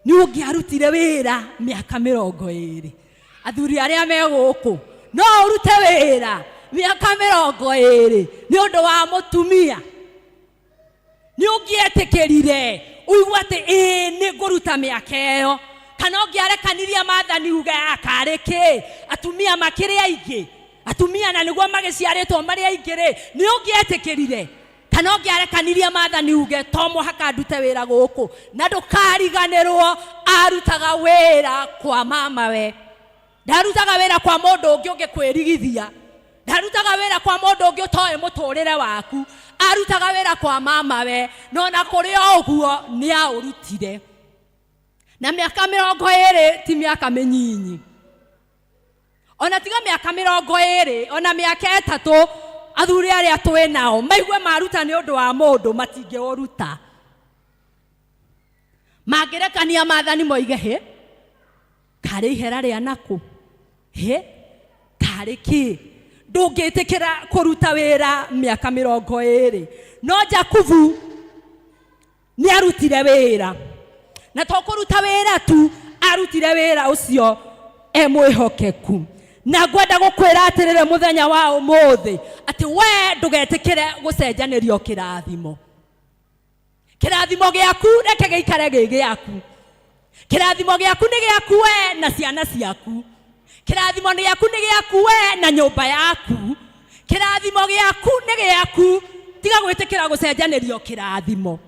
nĩ ũngĩarutire wĩra mĩaka 20? Athuri arĩa me gũkũ, no ũrute wĩra mĩaka 20 nĩ ũndũ wa mũtumia? Nĩ ũngĩetĩkĩrire ũigua atĩ nĩ ngũruta mĩaka ĩyo? Kana ũngĩarekanirie maathani uge akarĩ kĩ? Atumia makĩrĩ aingĩ, atumia na nĩguo magĩciarĩtwo marĩ aingĩ-rĩ, nĩ ũngĩetĩkĩrire? Ta kana ũngĩarekanirie maathani uge to mũhaka ndute wĩra gũkũ na ndũkariganĩrwo arutaga wĩra kwa mamawe. Ndarutaga wĩra kwa mũndũ ũngĩ ũngĩkwĩrigithia, ndarutaga wĩra kwa mũndũ ũngĩ ũtoĩ mũtũrĩre waku, arutaga wĩra kwa mamawe, no na kũrĩ ũguo nĩ aũrutire. Na mĩaka 20 ti mĩaka mĩnyinyi, ona tiga mĩaka 20, ona mĩaka 3 athuri arĩa twĩ nao maigue maruta nĩ ũndũ wa mũndũ matingĩũruta. Mangĩrekania maathani moige he karĩ ihera rĩa nakũ he karĩ kĩ, ndũngĩtĩkĩra kũruta wĩra mĩaka 20. No Jakubu nĩ arutire wĩra, na to kũruta wĩra tu, arutire wĩra ũcio mwĩhokeku. Na ngwenda gũkwĩra atĩrĩrĩ mũthenya wa ũmũthĩ atĩ we ndũgetĩkĩre gũcenjanĩrio kĩrathimo. Kĩrathimo gĩaku reke gĩikare gĩ gĩaku. Kĩrathimo gĩaku nĩ gĩaku we na ciana ciaku. Kĩrathimo gĩaku nĩ gĩaku we na nyũmba yaku. Kĩrathimo gĩaku nĩ gĩaku, tiga gwĩtĩkĩra gũcenjanĩrio kĩrathimo.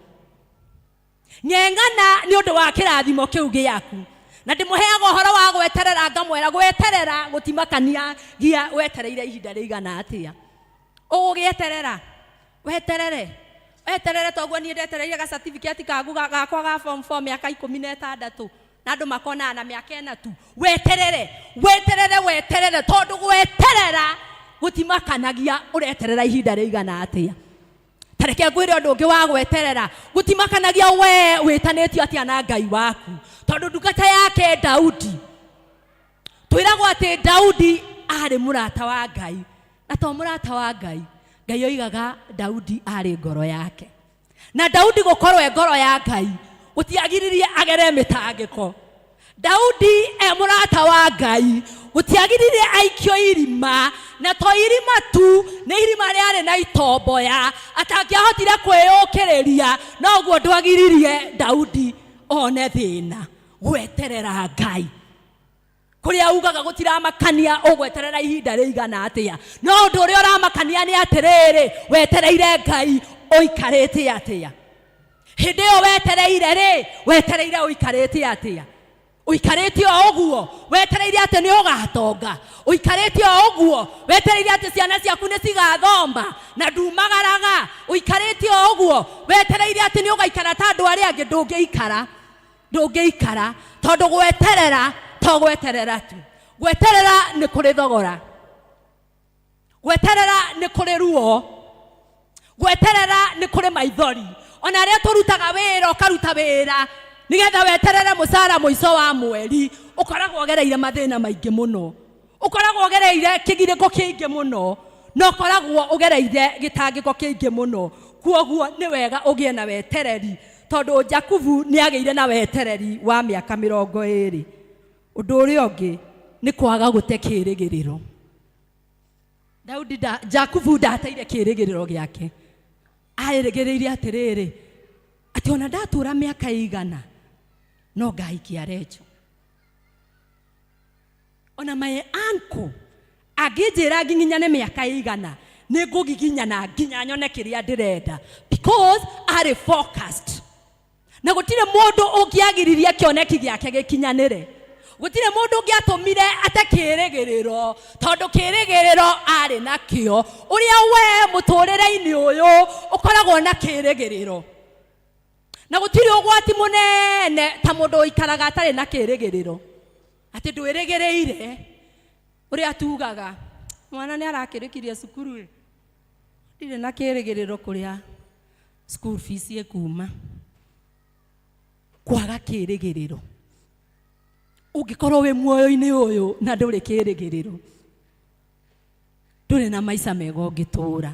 Ng'eng'ana nĩ ũndũ wa kĩrathimo kĩu gĩaku. Na ndĩmũheaga ũhoro wa gweterera, ngamwĩra gweterera gũtimakania gia wetereire ihinda rĩigana atĩa. Ũgũgĩeterera weterere toguo niĩ ndetereire ga certificate gakwa ga form 4 mĩaka 16 na andũ makona na mĩaka 4 tu. Weterere tondũ gweterera gũtimakanagia ũreterera ihinda rĩigana atĩa. Tareke ngwĩre ũndũ ũngĩ wa gweterera gũtimakanagia we wĩtanĩtio atĩa na Ngai waku. Tondũ ndungata yake Daudi twĩragwo atĩ Daudi arĩ mũrata wa Ngai, na to mũrata wa Ngai, Ngai oigaga Daudi arĩ ngoro yake. Na Daudi gũkorwo ngoro ya Ngai gũtiagiririe agere mĩtangĩko. Daudi mũrata wa Ngai gũtiagiririe aikio irima, na to irima tu, nĩ irima rĩarĩ na itomboya atangĩahotire kwĩyũkĩrĩria. Noguo ndwagiririe Daudi one thĩna. Gweterera Ngai kũrĩa ugaga gũtiramakania ũgweterera ihinda rĩigana atĩa. No ũndũ ũrĩa ũramakania nĩ atĩrĩrĩ, wetereire Ngai ũikarĩte atĩa. Hĩndĩ ĩyo wetereire rĩ, wetereire ũikarĩte atĩa. Ũikarĩte o ũguo wetereire atĩ nĩ ũgatonga. Ũikarĩte o ũguo wetereire atĩ ciana ciaku nĩ cigathoma na ndumagaraga. Ũikarĩte o ũguo wetereire atĩ nĩ ũgaikara ta andũ arĩa angĩ. Ndũngĩikara tondũ gweterera to gweterera tu. Gweterera nĩ kũrĩ thogora, gweterera nĩ kũrĩ ruo, gweterera nĩ kũrĩ maithori. Ona arĩa tũrutaga wĩra, ũkaruta wĩra nigetha weterere mũcara mũico wa mweri, ũkoragwo ũgereire mathĩna maingĩ mũno, ũkoragwo ũgereire kĩgirĩko kĩingĩ mũno, na ũkoragwo ũgereire gĩtangĩko kĩingĩ mũno. Kuoguo nĩ wega ũgĩe na wetereri, tondũ Jakubu nĩ agĩire na wetereri wa mĩaka 20. Ũndũ ũrĩa ũngĩ nĩ kwaga gũte kĩĩrĩgĩrĩro. Jakubu ndateire kĩĩrĩgĩrĩro gĩake. Aerĩgĩrĩire atĩrĩrĩ, atĩ ona ndatũra mĩaka igana no ngaikia Recho. Ona my uncle angĩnjĩra nginyane mĩaka igana nĩ ngũgiginyana nginya nyone kĩrĩa ndĩrenda, because arĩ focused. Na gũtirĩ mũndũ ũngĩagiririe kĩoneki gĩake gĩkinyanĩre. Gũtirĩ mũndũ ũngĩatũmire ate kĩĩrĩgĩrĩro, tondũ kĩĩrĩgĩrĩro arĩ nakĩo. Ũrĩa we mũtũrĩre-inĩ ũyũ ũkoragwo na kĩĩrĩgĩrĩro. Na gũtirĩ ũgwati mũnene ta mũndũ ũikaraga atarĩ na kĩĩrĩgĩrĩro. Atĩ ndwĩrĩgĩrĩire ũrĩa tugaga mwana nĩ arakĩrĩkirie cukuru, ndirĩ na kĩĩrĩgĩrĩro kũrĩa school fees ĩkuma. Kwaga kĩĩrĩgĩrĩro. Ũngĩkorwo wĩ muoyo-inĩ ũyũ na ndũrĩ kĩĩrĩgĩrĩro, ndũrĩ na maica mega ũngĩtũra.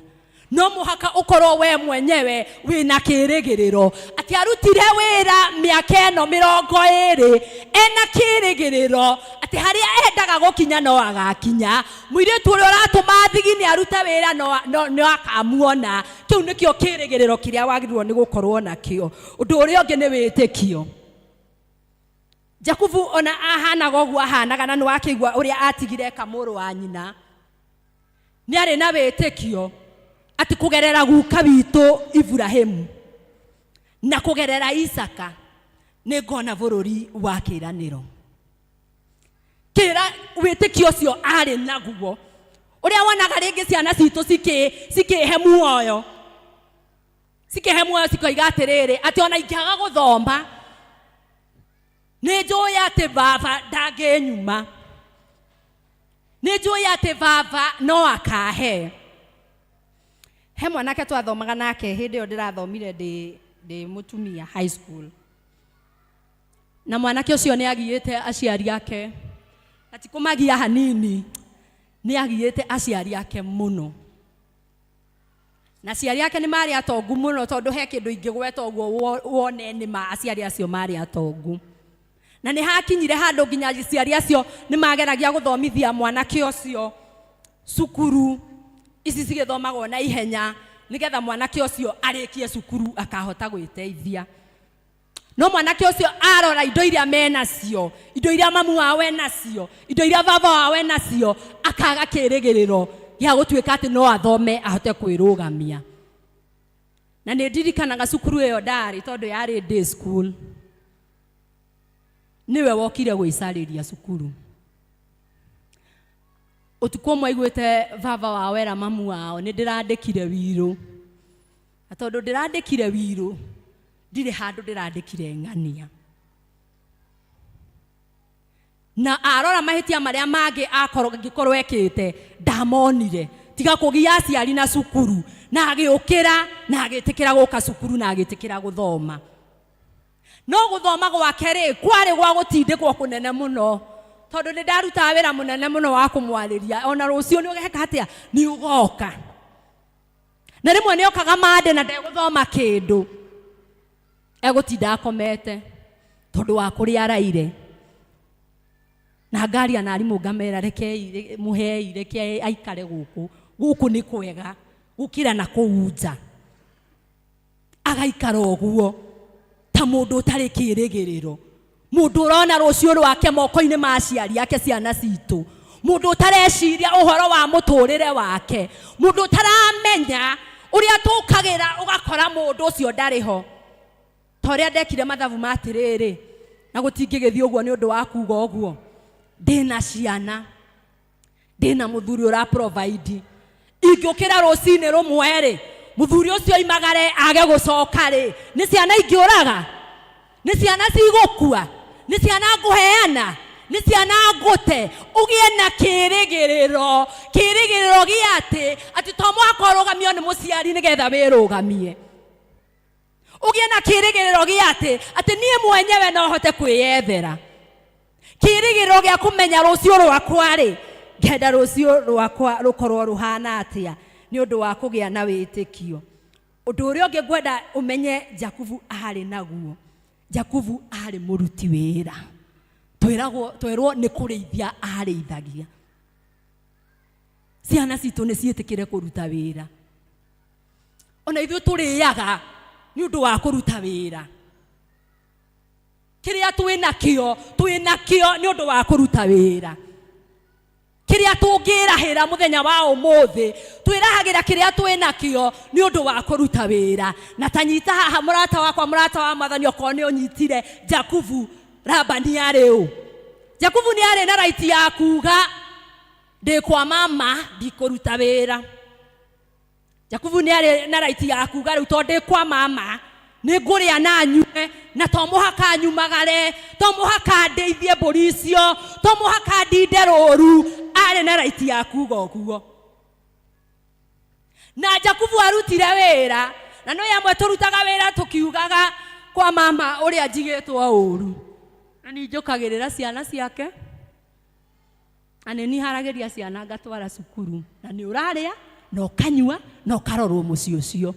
No mũhaka ũkorwo we mwenyewe wĩna kĩĩrĩgĩrĩro atĩ arutire wĩra mĩaka ĩno 20 ena kĩĩrĩgĩrĩro atĩ harĩa endaga gũkinya no agakinya. Mũirĩtu ũrĩa ũratũma thigini arute wĩra no akamuona. Kĩu nĩkĩo kĩĩrĩgĩrĩro kĩrĩa wagĩrĩirwo nĩ gũkorwo nakĩo. Ũndũ ũrĩa ũngĩ nĩ wĩtĩkio. Jakubu ona ahanaga ũguo ahanaga, na nĩ wakĩigua ũrĩa atigire kamũrũ wa nyina. Nĩ arĩ na wĩtĩkio ati kugerera guka witũ Ibrahimu na kugerera Isaka nĩ ngona bũrũri wa kĩĩranĩro. Kĩra wĩtĩkio ũcio arĩ naguo ũrĩa wonaga rĩngĩ ciana citũ cikĩhe muoyo cikoiga atĩrĩrĩ atĩ ona ingĩaga gũthoma nĩ njũĩ atĩ baba ndangĩnyuma, nĩ njũĩ atĩ baba no akahe. He mwanake twathomaga nake hĩndĩ ĩyo ndĩrathomire ndĩ mũtumia high school, na mwanake ũcio nĩ agiyĩte aciari ake, na ti kũmagia hanini, nĩ agiyĩte aciari ake mũno, na aciari ake nĩ marĩ atongu mũno tondũ he kĩndũ ingĩgweta ũguo wone nĩ ma aciari acio marĩ atongu. Na nĩ hakinyire handũ nginya aciari acio nĩ mageragia gũthomithia mwanake ũcio cukuru ici cigĩthomagwo na ihenya nĩgetha mwanake ũcio arĩkie cukuru akahota gwĩteithia. No mwanake ũcio arora indo iria menacio, indo iria mamu wao enacio, indo iria baba wao enacio, akaga kĩĩrĩgĩrĩro gĩa gũtuĩka atĩ no athome ahote kwĩrũgamia. Na nĩ ndirikanaga cukuru ĩyo ndarĩ tondũ yarĩ day school, niwe wokire gwĩcarĩria cukuru. Ũtukũ ũmwe aiguĩte baba wao era mamu wao nĩ ndĩrandĩkire wirũ, na tondũ ndĩrandĩkire wirũ ndirĩ handũ ndĩrandĩkire ng'ania. Na arora mahĩtia marĩa mangĩ angĩkorwo ekĩte ndamonire tiga kũgia aciari na cukuru, na agĩũkĩra na agĩtĩkĩra gũka cukuru na agĩtĩkĩra gũthoma. No gũthoma gwake rĩ kwarĩ gwa gũtindĩkwo kũnene mũno tondũ nĩ ndarutaga wĩra mũnene mũno wa kũmwarĩria ona rũciũ nĩ ũgeka atĩa nĩ ũgoka. Na rĩmwe nĩ okaga mande na ndegũthoma kĩndũ, egũtinda akomete tondũ wa kũrĩa araire. Na ngaria na arimũ ngamera rekei mũhei rekei aikare gũkũ nĩ kwega gũkĩra na kũu nja. Agaikara ũguo ta mũndũ ũtarĩ kĩĩrĩgĩrĩro, mũndũ ũrona rũciũ rwake moko-inĩ ma aciari ake ciana citũ, mũndũ ũtareciria ũhoro wa mũtũrĩre wake, mũndũ ũtaramenya ũrĩa tũkagĩra ũgakora mũndũ ũcio ndarĩ ho. Ta ũrĩa ndekire mathabu ma atĩrĩrĩ na gũtingĩgĩthiĩ ũguo nĩ ũndũ wa kuga ũguo, ndĩna ciana, ndĩna mũthuri ũra provide, ingĩũkĩra rũcinĩ rũmwe rĩ mũthuri ũcio oimagare age gũcoka rĩ, nĩ ciana ingĩũraga, nĩ ciana cigũkua, nĩ ciana ngũheana, nĩ ciana ngũte. Ũgĩe na kĩĩrĩgĩrĩro gĩa atĩ to mũhaka ũrũgamio nĩ mũciari nĩgetha wĩrũgamie. Ũgĩe na kĩĩrĩgĩrĩro gĩa atĩ niĩ mwenyewe no hote kwĩyethera. Kĩĩrĩgĩrĩro gĩa kũmenya rũciũ rwakwa rĩ ngenda rũciũ rwakwa rũkorwo rũhana atĩa nĩ ũndũ wa kũgĩa na wĩtĩkio. Ũndũ ũrĩa ũngĩ ngwenda ũmenye Jakubu arĩ naguo, Jakubu arĩ mũruti wĩra. Twerwo nĩ kũrĩithia arĩithagia. Ciana citũ nĩ ciĩtĩkĩre kũruta wĩra. Ona ithuĩ tũrĩaga nĩ ũndũ wa kũruta wĩra. Kĩrĩa twĩnakĩo nĩ ũndũ wa kũruta wĩra. Kĩrĩa tũngĩrahĩra mũthenya wa ũmũthĩ twĩrahagĩra kĩrĩa twĩnakĩo nĩ ũndũ wa kũruta wĩra. Na tanyita haha mũrata wakwa, mũrata wa Mwathani, okorwo nĩ ũnyitire Jakubu, Labani arĩ ũ? Jakubu nĩ arĩ na right ya kuga ndĩ kwa mama ndikũruta wĩra. Jakubu nĩ arĩ na right ya kuga rĩu tondũ ndĩ kwa mama nĩ ngũrĩa na nyue, na to mũhaka nyumagare, to mũhaka ndeithie mbũri icio, to mũhaka ndinde rũru. Arĩ na right ya kuga ũguo. Na Jakubu arutire wĩra, na no yamwe tũrutaga wĩra tũkiugaga kwa mama ũrĩa njigĩtwo ũru. Na nĩ njũkagĩrĩra ciana ciake, na nĩ niharagĩria ciana ngatwara cukuru, na nĩ ũrarĩa na ũkanyua na ũkarorwo mũciĩ ũcio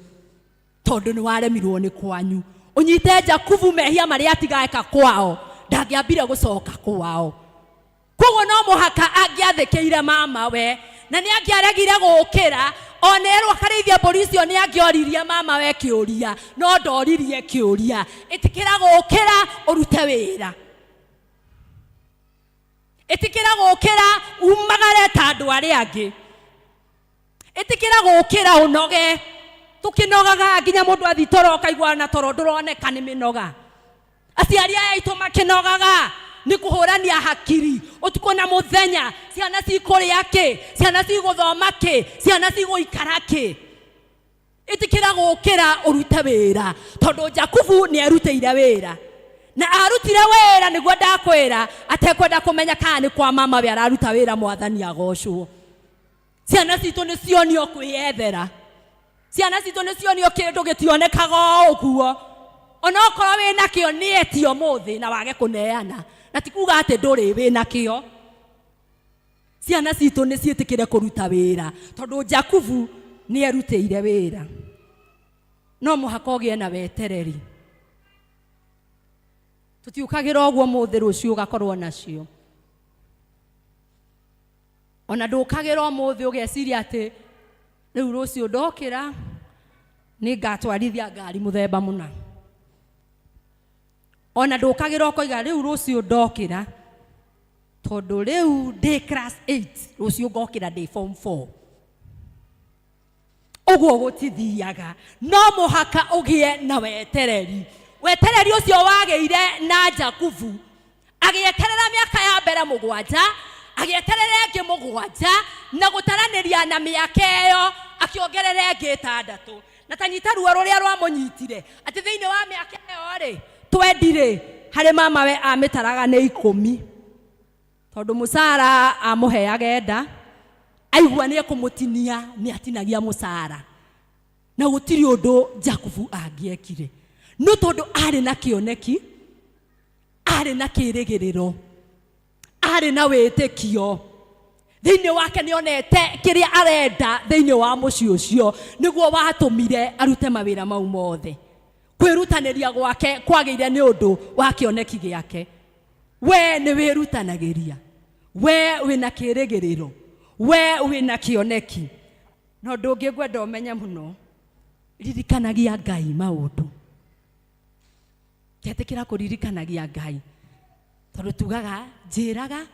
tondũ nĩ waremirwo nĩ kwanyu. Ũnyite Jakubu mehia marĩa atigeka kwao ndangĩambire gũcoka kwao. Koguo no mũhaka angĩathĩkĩire mama we, na nĩ angĩaregire gũũkĩra, onerwo akarĩithia mbũri icio nĩ angĩoririe mama we kĩũria, no ndoririe kĩũria. Ĩtĩkĩra gũũkĩra ũrute wĩra. Ĩtĩkĩra gũũkĩra umagare ta andũ arĩa angĩ. itikira gukira unoge tukinogaga nginya mundu athi toro kaigwa na toro nduroneka ni minoga aciari aya itu makinogaga ni kuhurania hakiri utuko na muthenya ciana cikuria ki ciana ciguthoma ki ciana ciguikara ki itikira gukira urute wira tondu Jakubu ni arutire wira na arutire wira niguo ndakwira atekwenda kumenya kana ni kwa mama we araruta wira mwathani agocwo ciana citu ni cionio kwiyethera ciana citu ni cionio kindu gitionekaga uguo ona okorwo wina kio ni etio muthi na wage kuneana na tikuga ati nduri wina kio ciana citu ni cietikire kuruta wira tondu Jakubu ni arutire wira no muhaka ogie na wetereri tutiukagira oguo muthi rucio ugakorwo nacio ona ndukagira muthi ugeciria ati riu rucio ndokira ni ngatwarithia ngari muthemba muna ona ndukagira ukoiga riu rucio ndokira tondu riu ndi class 8 rucio ngokira ndi form 4 uguo gutithiaga no muhaka ugie na wetereri ucio wageire na Jakubu agieterera miaka ya mbere 7 agieterera ingi 7 na gutaraniria na miaka iyo akiongerera ingi 6 na tanyita ruo ruria rwamunyitire ati thiini wa miaka iyo ri twendire hari mama we amitaraga ni 10 tondu musara amuheaga enda aigua ni kumutinia ni atinagia musara na gutiri undu Jakubu angiekire no tondu ari na kioneki ari na kirigiriro ari na wetekio thiini wake ni onete kiria arenda thiini wa muci ucio niguo watumire arute mawira mau mothe kwirutaniria gwake kwageire ni undu wa kioneki giake we ni wirutanagiria we wina kirigiriro we wina kioneki no ndungi gwenda umenya muno ririkanagia Ngai maundu ketikira kuririkanagia Ngai tondu tugaga njiraga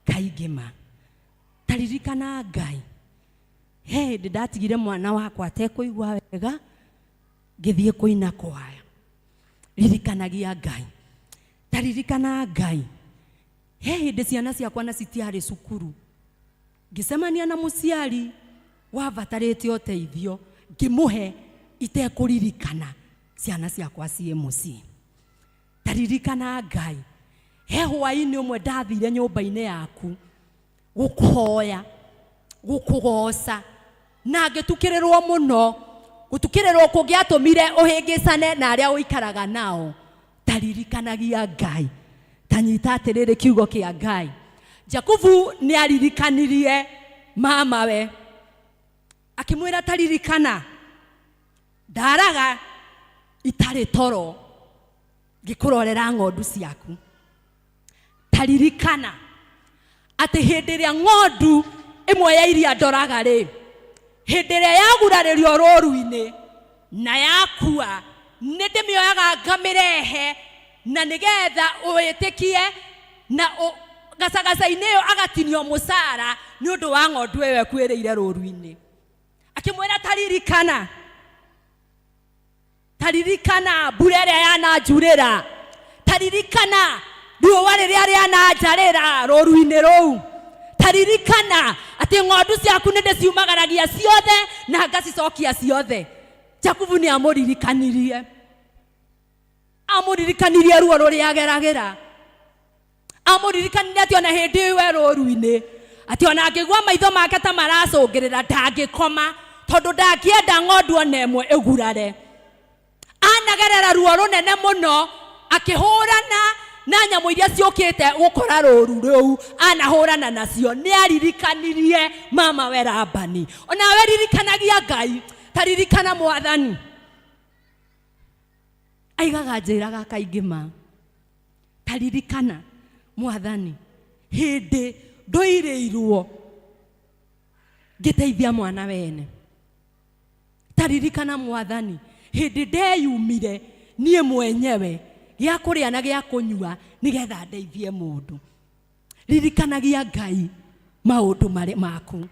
Ngai ngima taririkana Ngai hindi ndatigire mwana wakwa atekuigua wega ngithie kuina kwaya ririkanagia Ngai taririkana Ngai hindi ciana ciakwa na citiari cukuru ngicemania na muciari wavatarite uteithio ngimuhe itekuririkana ciana ciakwa cie mucii taririkana Ngai he hwaini umwe ndathire nyumba-ini yaku gukuhoya gukugoca na ngitukirirwo muno gutukirirwo kungiatumire uhingicane na aria uikaraga nao taririkanagia Ngai tanyita atiriri kiugo kia Ngai Jakubu ni aririkanirie mama we akimwira taririkana ndaraga itari toro gikurorera ng'ondu ciaku taririkana ati hindi ria ng'ondu imwe ya iria ndoraga ri hindi ria yaguraririo roru-ini na yakua ni ndimioyaga ngamirehe na nigetha uyitikie na gacagaca-ini iyo agatinio musara ni undu wa ng'ondu ewe kwiriire roru-ini akimwira taririkana mbura iria yananjurira taririkana riũa rĩrĩa rĩananjarĩra roru-ini rou taririkana ati ng'ondu ciaku nĩ ndĩciumagaragia ciothe na ngacicokia ciothe Jakubu ni amuririkanirie ruo rũrĩa ageragĩra amuririkanirie ati ona hindi iwe roru-ini ati ona angĩgua maitho make ta maracũngĩrĩra ndangĩkoma tondu ndangĩenda ng'ondu ona ĩmwe ĩgurare anagerera ruo rũnene mũno akĩhũrana na nyamu iria ciũkĩte gũkora roru rũu anahũrana nacio nĩ aririkanirie mama we Labani ona we ririkanagia Ngai taririkana mwathani aigaga njĩraga kaingĩ ma taririkana mwathani hindi ndoirĩirwo ngĩteithia mwana wene taririkana mwathani hindi ndeyumire niĩ mwenyewe gĩa kũrĩa na gĩa kũnyua nigetha ndeithie mũndũ ririkanagia Ngai maũndũ marĩ maku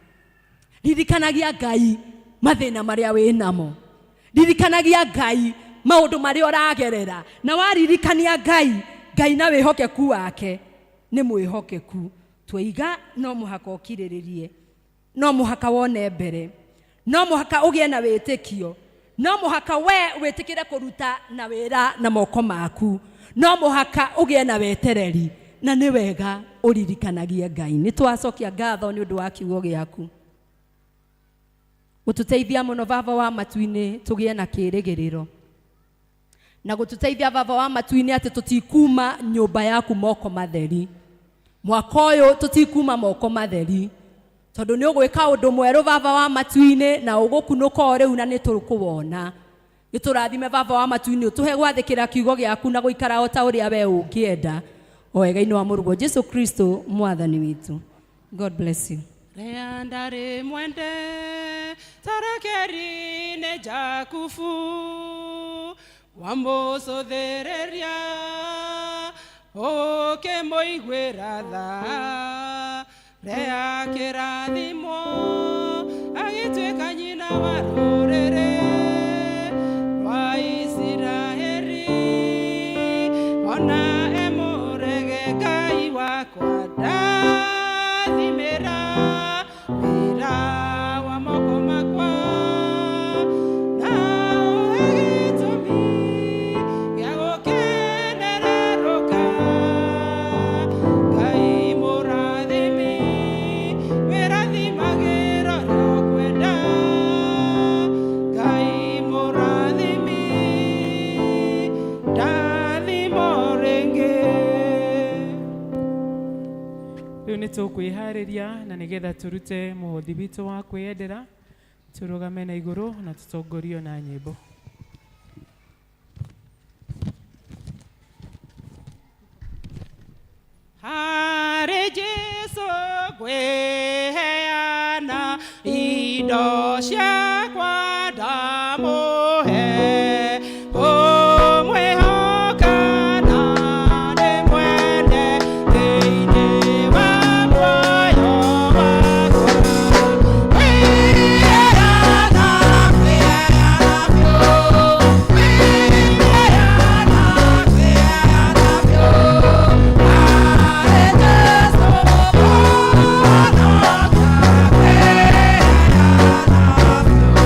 ririkanagia Ngai mathina maria wĩ namo, ririkanagia Ngai maundu maria ũragerera, na waririkania Ngai na wĩhokeku wake nĩ mwĩhokeku. Twaiga no mũhaka ũkirĩrĩrie, no mũhaka wone mbere, no mũhaka ũgĩe na wĩtĩkio, no mũhaka we wĩtĩkĩre kũruta na wĩra na moko maku, no mũhaka ũgĩe na wetereri, na nĩ wega ũririkanagie Ngai. Nĩ twacokia ngatho nĩ ũndũ wa kiugo gĩaku, gũtũteithia mũno Baba wa matu-inĩ tũgĩe na kĩĩrĩgĩrĩro, na gũtũteithia Baba wa matu-inĩ atĩ tũtikuma nyũmba yaku moko matheri. Mwaka ũyũ tũtikuma moko matheri, tondũ nĩ ũgwĩka ũndũ mwerũ Baba wa matu-inĩ, na ũgũkunũka o rĩu na nĩ tũkũwona. Gĩtũrathime Baba wa matu-inĩ, ũtũhe gwathĩkĩra kiugo gĩaku na gũikara o ta ũrĩa we ũngĩenda, o wega-inĩ wa Mũrungu Jesu Kristo mwathani witũ. God bless you. Reandare mwende tarakeri ne Jakufu wamboso thereria oke moigwera tha rea kirathimo agitweka nyina wa rũrĩrĩ rwa Isiraeli ona emũrege Ngai wakwa ndathimĩra wĩra wa moko makwa na ũhe gĩtũmi gĩa gũkenererũka. Ngai mũrathimi wĩrathimagĩra ũrĩa ũkwenda. Ngai mũrathimi ndathimo rĩngĩ. Rĩu nĩ tũkwĩharĩria na nĩgetha tũrute mũhothi witũ wa kwĩyendera, tũrũgame na igũrũ na tũtongorio na nyĩmbo. Harĩ Jesũ ngwĩheana, indo ciakwa ndamũhe. Ũmwĩhoka na nĩmwende thĩinĩ wa muoyo wakwa. Kwĩheana, kwĩheana biũ, kwĩheana, kwĩheana biũ. Harĩ Jesũ Mwonoka, kwĩheana biũ.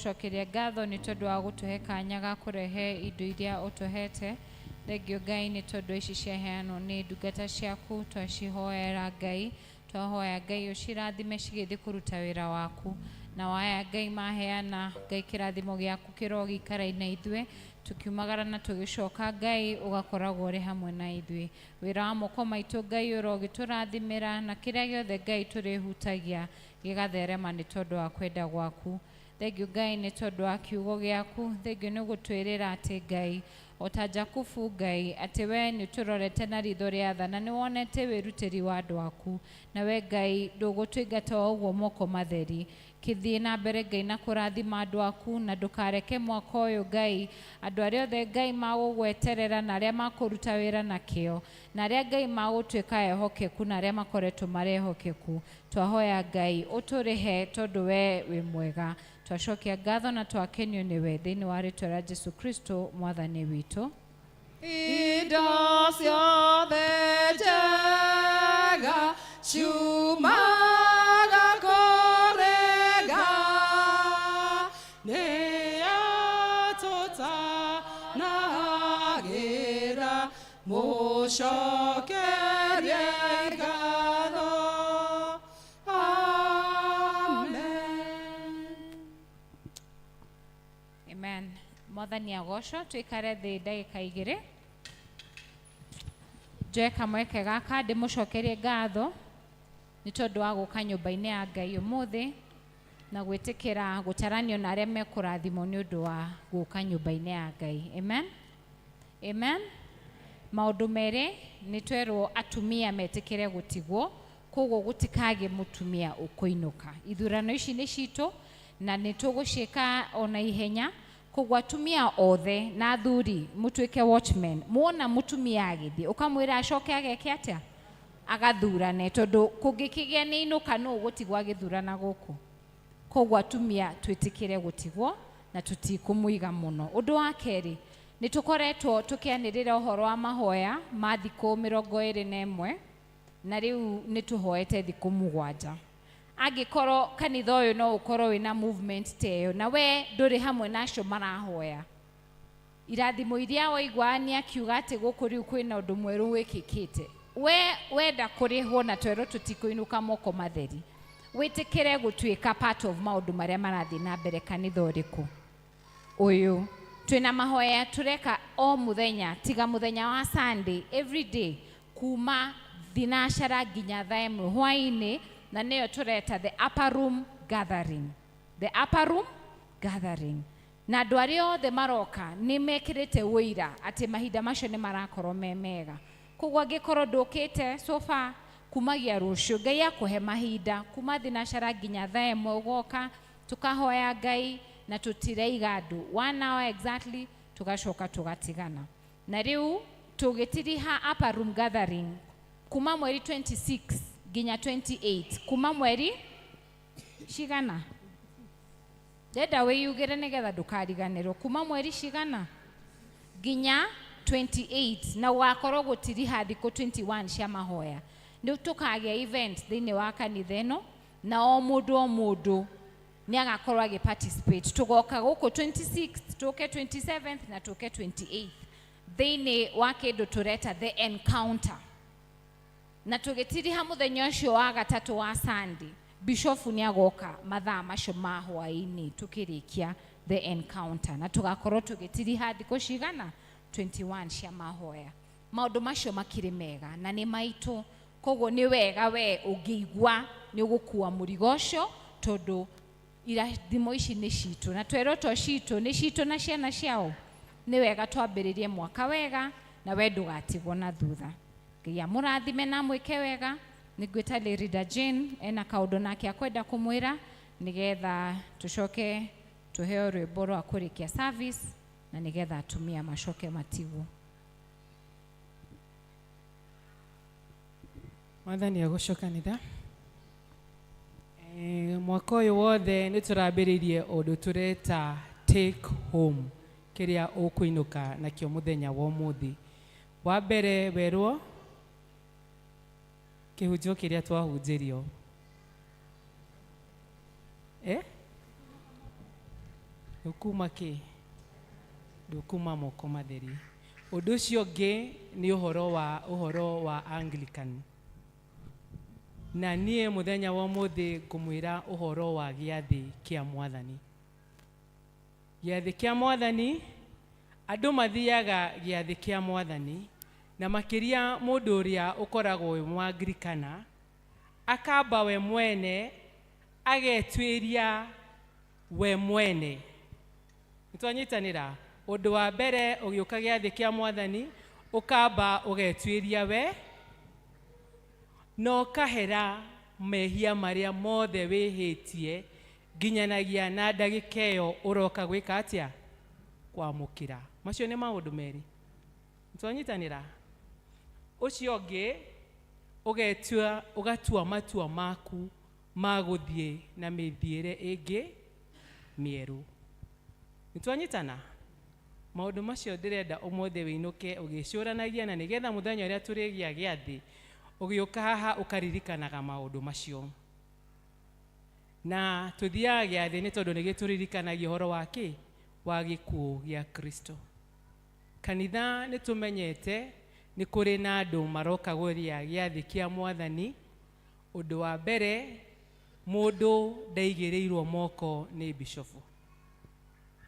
gucokeria ngatho ni tondu wa gutuhe kanya ga kurehe indo iria utuhete. Thengio Ngai ni tondu ici ciaheanwo ni ndungata ciaku, twacihoera Ngai, twahoya Ngai ucirathime cigithi kuruta wira waku, na waya Ngai maheana Ngai kirathimo giaku kirogikara na ithue, tukiumagara na tugicoka Ngai ugakoragwo uri hamwe na ithue. Wira wa moko maitu Ngai urogiturathimira, na kiria giothe Ngai turihutagia gigatherema ni tondu wa kwenda gwaku. Thengio Ngai ni tondu wa kiugo giaku, thengio ni gutwirira ati Ngai ota Jakubu Ngai ati we ni turorete na ritho ria tha na ni wonete wirutiri wa andu aku, na we Ngai ndugutwingata uguo moko matheri. Kithie na mbere Ngai na kurathima andu aku, na ndukareke mwaka uyu Ngai andu aria othe Ngai magugweterera na aria makuruta wira na kio, na aria Ngai magutwika ehokeku na aria makoretwo marehokeku, twahoya Ngai uturihe tondu we wi mwega. Twacokia ngatho na twakenio niwe thiini wa ritwa ria Jesu Kristo mwathani witu. Indo ciothe njega ciumaga kũrĩ Ngai, nĩyo tũtanagĩra mũcokerie ngatho. Amen. Mwathani agocwo. Twikare thi ndagika igiri. Njoe kamweke gaka ndimucokerie ngatho ni tondu wa guka nyumba-ini ya Ngai umuthi na gwitikira gutaranio na aria mekurathimo ni undu wa guka nyumba-ini ya Ngai. Amen. Amen. Maundu meri ni twerwo atumia metikire gutigwo, koguo gutikage mutumia ukuinuka. Ithurano ici ni citu na ni tugucika ona ihenya, koguo atumia othe na athuri mutwike watchmen. Muona mutumia agithi ukamwira acoke ageke atia agathurane, tondu kungikigia ni inuka no gutigwa agithurana guku. Koguo atumia twitikire gutigwo na tutikumuiga muno. Undu wa keri ni tukoretwo tukianirira uhoro wa mahoya ma thiku 21 na riu ni tuhoete thiku 7. Angikoro kanitha uyu no ukorwo wina movement teyo na we nduri hamwe nacio marahoya, irathimo iria waigua ni akiuga ati guku riu kwina undu mweru wikikite, we wenda kurihwo na twero tutikuinuka moko matheri, witikire gutwika part of maundu maria marathi na mbere kanitha uriku uyu. Twina mahoya tureka o muthenya tiga muthenya wa Sunday, every day kuma thinashara nginya thaa 1 hwaini, na neyo tureta the upper room gathering. The upper room gathering. Na andu aria othe maroka ni mekirite wira ati mahinda macio ni marakorwo me mega. Koguo angikorwo ndukite sofa kumagia rucio, Ngai akuhe mahinda kuma thinashara nginya thaa 1 ugoka tukahoya Ngai na tutireiga andu 1 hour exactly, tugacoka tugatigana. Na riu tugitiriha upper room gathering kuma mweri 26 nginya 28, kuma mweri cigana ndenda wiyugire nigetha ndukariganirwo, kuma mweri cigana nginya 28, na wakorwo gutiriha thiku 21 cia mahoya. Ni tukagia event thiini wa kanitha ino na o mundu ni agakorwo agiparticipate. Tugoka guku 26th, tuke 27th na tuke 28th thiini wa kindu tureta the encounter. Na tugitiriha muthenya ucio wa gatatu wa Sunday, bishofu ni agoka mathaa macio ma hwaini tukirikia the encounter, na tugakorwo tugitiriha thiku cigana 21 cia mahoya. Maundu macio makiri mega na ni maitu, koguo ni wega we ungiigua ni ugukua murigo ucio, tondu irathimo ici ni citu na twerotwo citu ni citu na ciana ciao. Ni wega twambiririe mwaka wega na we ndugatigwo na thutha. Ngai amurathime na mwike wega. Nigwita Leader Jane ena kaundu nake akwenda kumwira nigetha tucoke tuheo rwimbo rwa kurikia service na nigetha atumia macoke matigwo. Mwathani agucokanitha. Mwaka uyu wothe ni turambiririe undu tureta take home, kiria ukuinuka nakio muthenya wa umuthi. Wa mbere werwo kihunjio kiria twahunjirio Ndukuma ki? Ndukuma moko matheri. Ũndũ ũcio ũngĩ nĩ ũhoro wa Anglican. Na niĩ mũthenya wa ũmũthĩ ngũmwĩra ũhoro wa gĩathĩ kĩa Mwathani. Gĩathĩ kĩa Mwathani, andũ mathiaga gĩathĩ kĩa Mwathani, na makĩria mũndũ ũrĩa ũkoragwo wĩ Mũanglikana, akamba we mwene, agetuĩria we mwene. Nĩtwanyitanĩra? Ũndũ wa mbere ũgĩũka gĩathĩ kĩa Mwathani, ũkamba ũgetuĩria we, no kahera mehia marĩa mothe wĩhĩtie, nginyanagia na ndagĩka ĩyo ũroka gwĩka atĩa? Kwamũkĩra. Macio nĩ maũndũ merĩ. Nĩtwanyitanĩra? Ũcio ũngĩ, ũgatua matua maku ma gũthiĩ na mĩthiĩre ĩngĩ mĩerũ. Nĩtwanyitana? Maũndũ macio ndĩrenda ũmũthĩ wĩinũke ũgĩcũranagia, na nĩgetha mũthenya ũrĩa tũrĩgĩa gĩathĩ ũgĩũka haha ũkaririkanaga maũndũ macio. Na tũthiaga gĩathĩ nĩ tondũ nĩgĩtũririkanagia ũhoro wa kĩ? Wa gĩkuũ gĩa Kristo. Kanitha nĩtũmenyete nĩ kũrĩ na andũ maroka gũrĩa gĩathĩ kĩa Mwathani. Ũndũ wa mbere, mũndũ ndaigĩrĩirwo moko nĩ bishofu.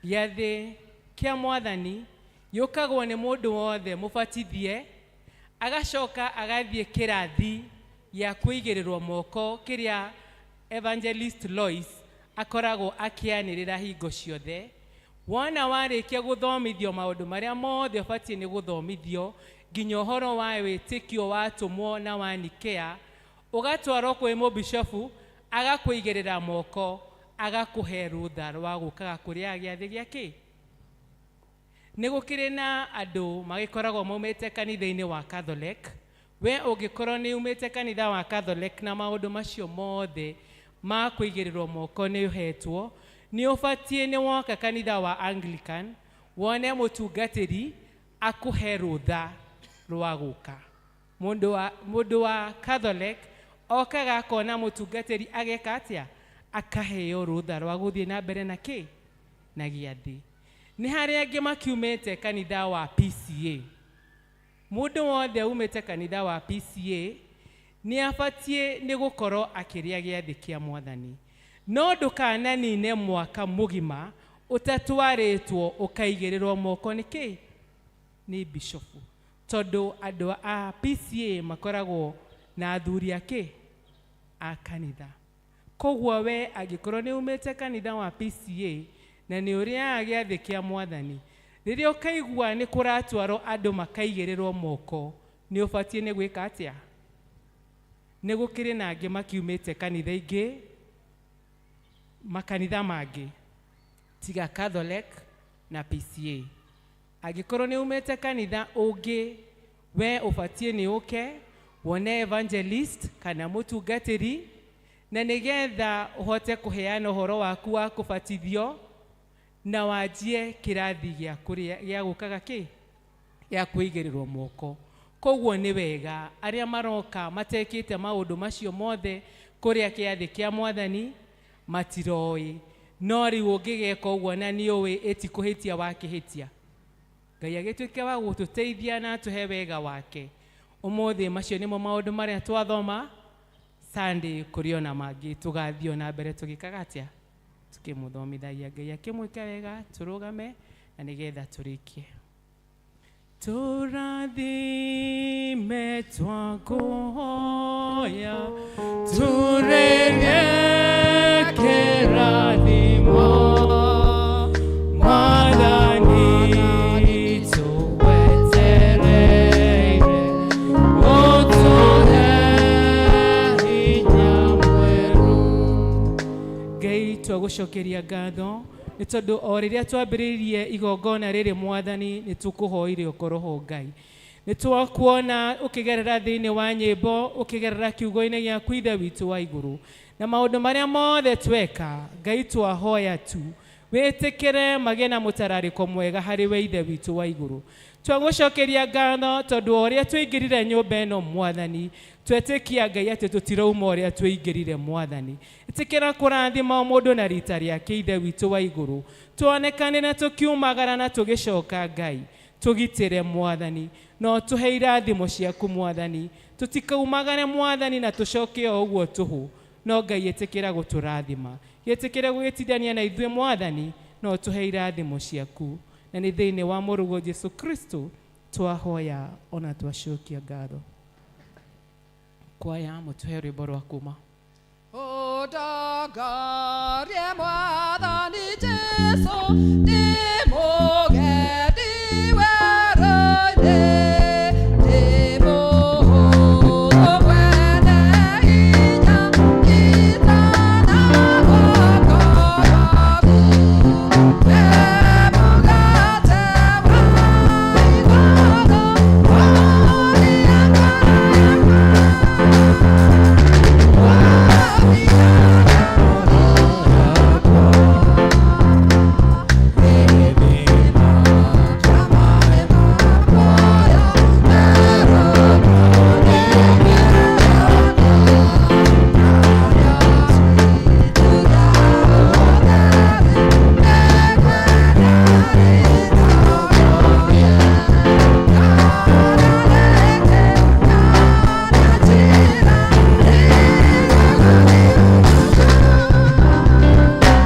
Gĩathĩ kĩa Mwathani yũkagwo nĩ mũndũ wothe mũbatithie, agacoka agathiĩ kĩrathi gĩa kũigĩrĩrwo moko kĩrĩa Evangelist Lois akoragwo akĩanĩrĩra hingo ciothe. Wona warĩkia gũthomithio maũndũ marĩa mothe ũbatiĩ nĩ gũthomithio, nginya ũhoro wa wĩtĩkio watũmwo na wa Nikea, ũgatwarwo kwĩ mũbishofu, agakũigĩrĩra moko, agakũhe rũtha rwa gũkaga kũrĩa gĩathĩ gĩake. Nĩ gũkĩrĩ na andũ magĩkoragwo maumĩte kanitha-inĩ wa Catholic. We ũngĩkorwo nĩ umĩte kanitha wa Catholic na maũndũ macio mothe ma kũigĩrĩrwo moko nĩ ũhetwo, nĩ ũbatiĩ nĩ woka kanitha wa Anglican, wone mũtungatĩri akũhe rũtha rwa gũka. Mũndũ wa Catholic okaga akona mũtungatĩri ageka atĩa? Akaheo rũtha rwa gũthiĩ na mbere na kĩ? Na gĩathĩ. Nĩ harĩ angĩ makiumĩte kanitha wa PCA. Mũndũ wothe umĩte kanitha wa PCA nĩ abatiĩ nĩ gũkorwo akĩrĩa gĩathĩ kĩa Mwathani. No ndũkananine mwaka mũgima ũtatwarĩtwo ũkaigĩrĩrwo moko nĩ kĩ? Nĩ bishofu. Tondũ andũ a PCA makoragwo na athuri akĩ? A kanitha. Koguo we angĩkorwo nĩ umĩte kanitha wa PCA na nĩ ũrĩaga gĩathĩ kĩa Mwathani, rĩrĩa ũkaigua nĩ kũratwarwo andũ makaigĩrĩrwo moko, nĩ ũbatiĩ nĩ gwĩka atĩa? Nĩ gũkĩrĩ na angĩ makiumĩte kanitha ingĩ, makanitha mangĩ tiga Catholic na PCA. Angĩkorwo nĩ umĩte kanitha ũngĩ, we ũbatiĩ nĩ ũke wone evangelist kana mũtungatĩri, na nĩgetha ũhote kũheana ũhoro waku wa kũbatithio, na wanjie kĩrathi gĩa gũkaga kĩ? Gĩa kũigĩrĩrwo moko. Koguo nĩ wega arĩa maroka matekĩte maũndũ macio mothe kũrĩa kĩathĩ kĩa Mwathani matiroĩ. No rĩu ũngĩgeka ũguo na nĩ ũĩ ĩti kũhĩtia wakĩhĩtia. Ngai agĩtuĩke wa gũtũteithia na atũhe wega wake. Ũmũthĩ macio nĩmo maũndũ marĩa twathoma. Sunday kũrĩ ona mangĩ tũgathiĩ na mbere tũgĩkaga atĩa? Tukĩmũthomithagia. Ngai akĩmwĩke wega, tũrũgame na nĩgetha tũrĩkie. Tũrathime twakũhoya, tũrĩrie kĩrathimo, Mwathani tũgwetereire, ũtũhe hinya mwerũ. Ngai twagũcokeria ngatho nĩ tondũ o rĩrĩa twambĩrĩirie igongona rĩrĩ Mwathani nĩ tũkũhoire ũkorwo ho Ngai. Nĩ twakuona ũkĩgerera thĩinĩ wa nyĩmbo, ũkĩgerera kiugo-inĩ gĩaku Ithe witũ wa igũrũ, na maũndũ marĩa mothe tweka, Ngai twahoya tu wĩtĩkĩre magĩe na mũtararĩko mwega harĩ we Ithe witũ wa igũrũ. Twagũcokeria ngatho tondũ o ũrĩa tũingĩrire nyũmba ĩno Mwathani, twetĩkia Ngai atĩ tũtirauma ũrĩa tũingĩrire Mwathani. Ĩtĩkĩra kũrathima o mũndũ na rita rĩake Ithe witũ wa igũrũ, tuonekane na tũkiumagara na tũgĩcoka Ngai, tũgitĩre Mwathani, no tũhe irathimo ciaku Mwathani, tũtikaumagare Mwathani na tũcoke o ũguo tũhũ, no Ngai ĩtĩkĩra gũtũrathima, ĩtĩkĩra gũgĩtithania na ithuĩ Mwathani, no tũhe irathimo ciaku, na nĩ thĩinĩ wa mũrũgwo Jesũ Kristo twahoya ona twacokia ngatho. Kwaya mũtũhe rwĩmbo rwa kuma. Ũndongorie Mwathani Jesũ, ndĩmũgeni we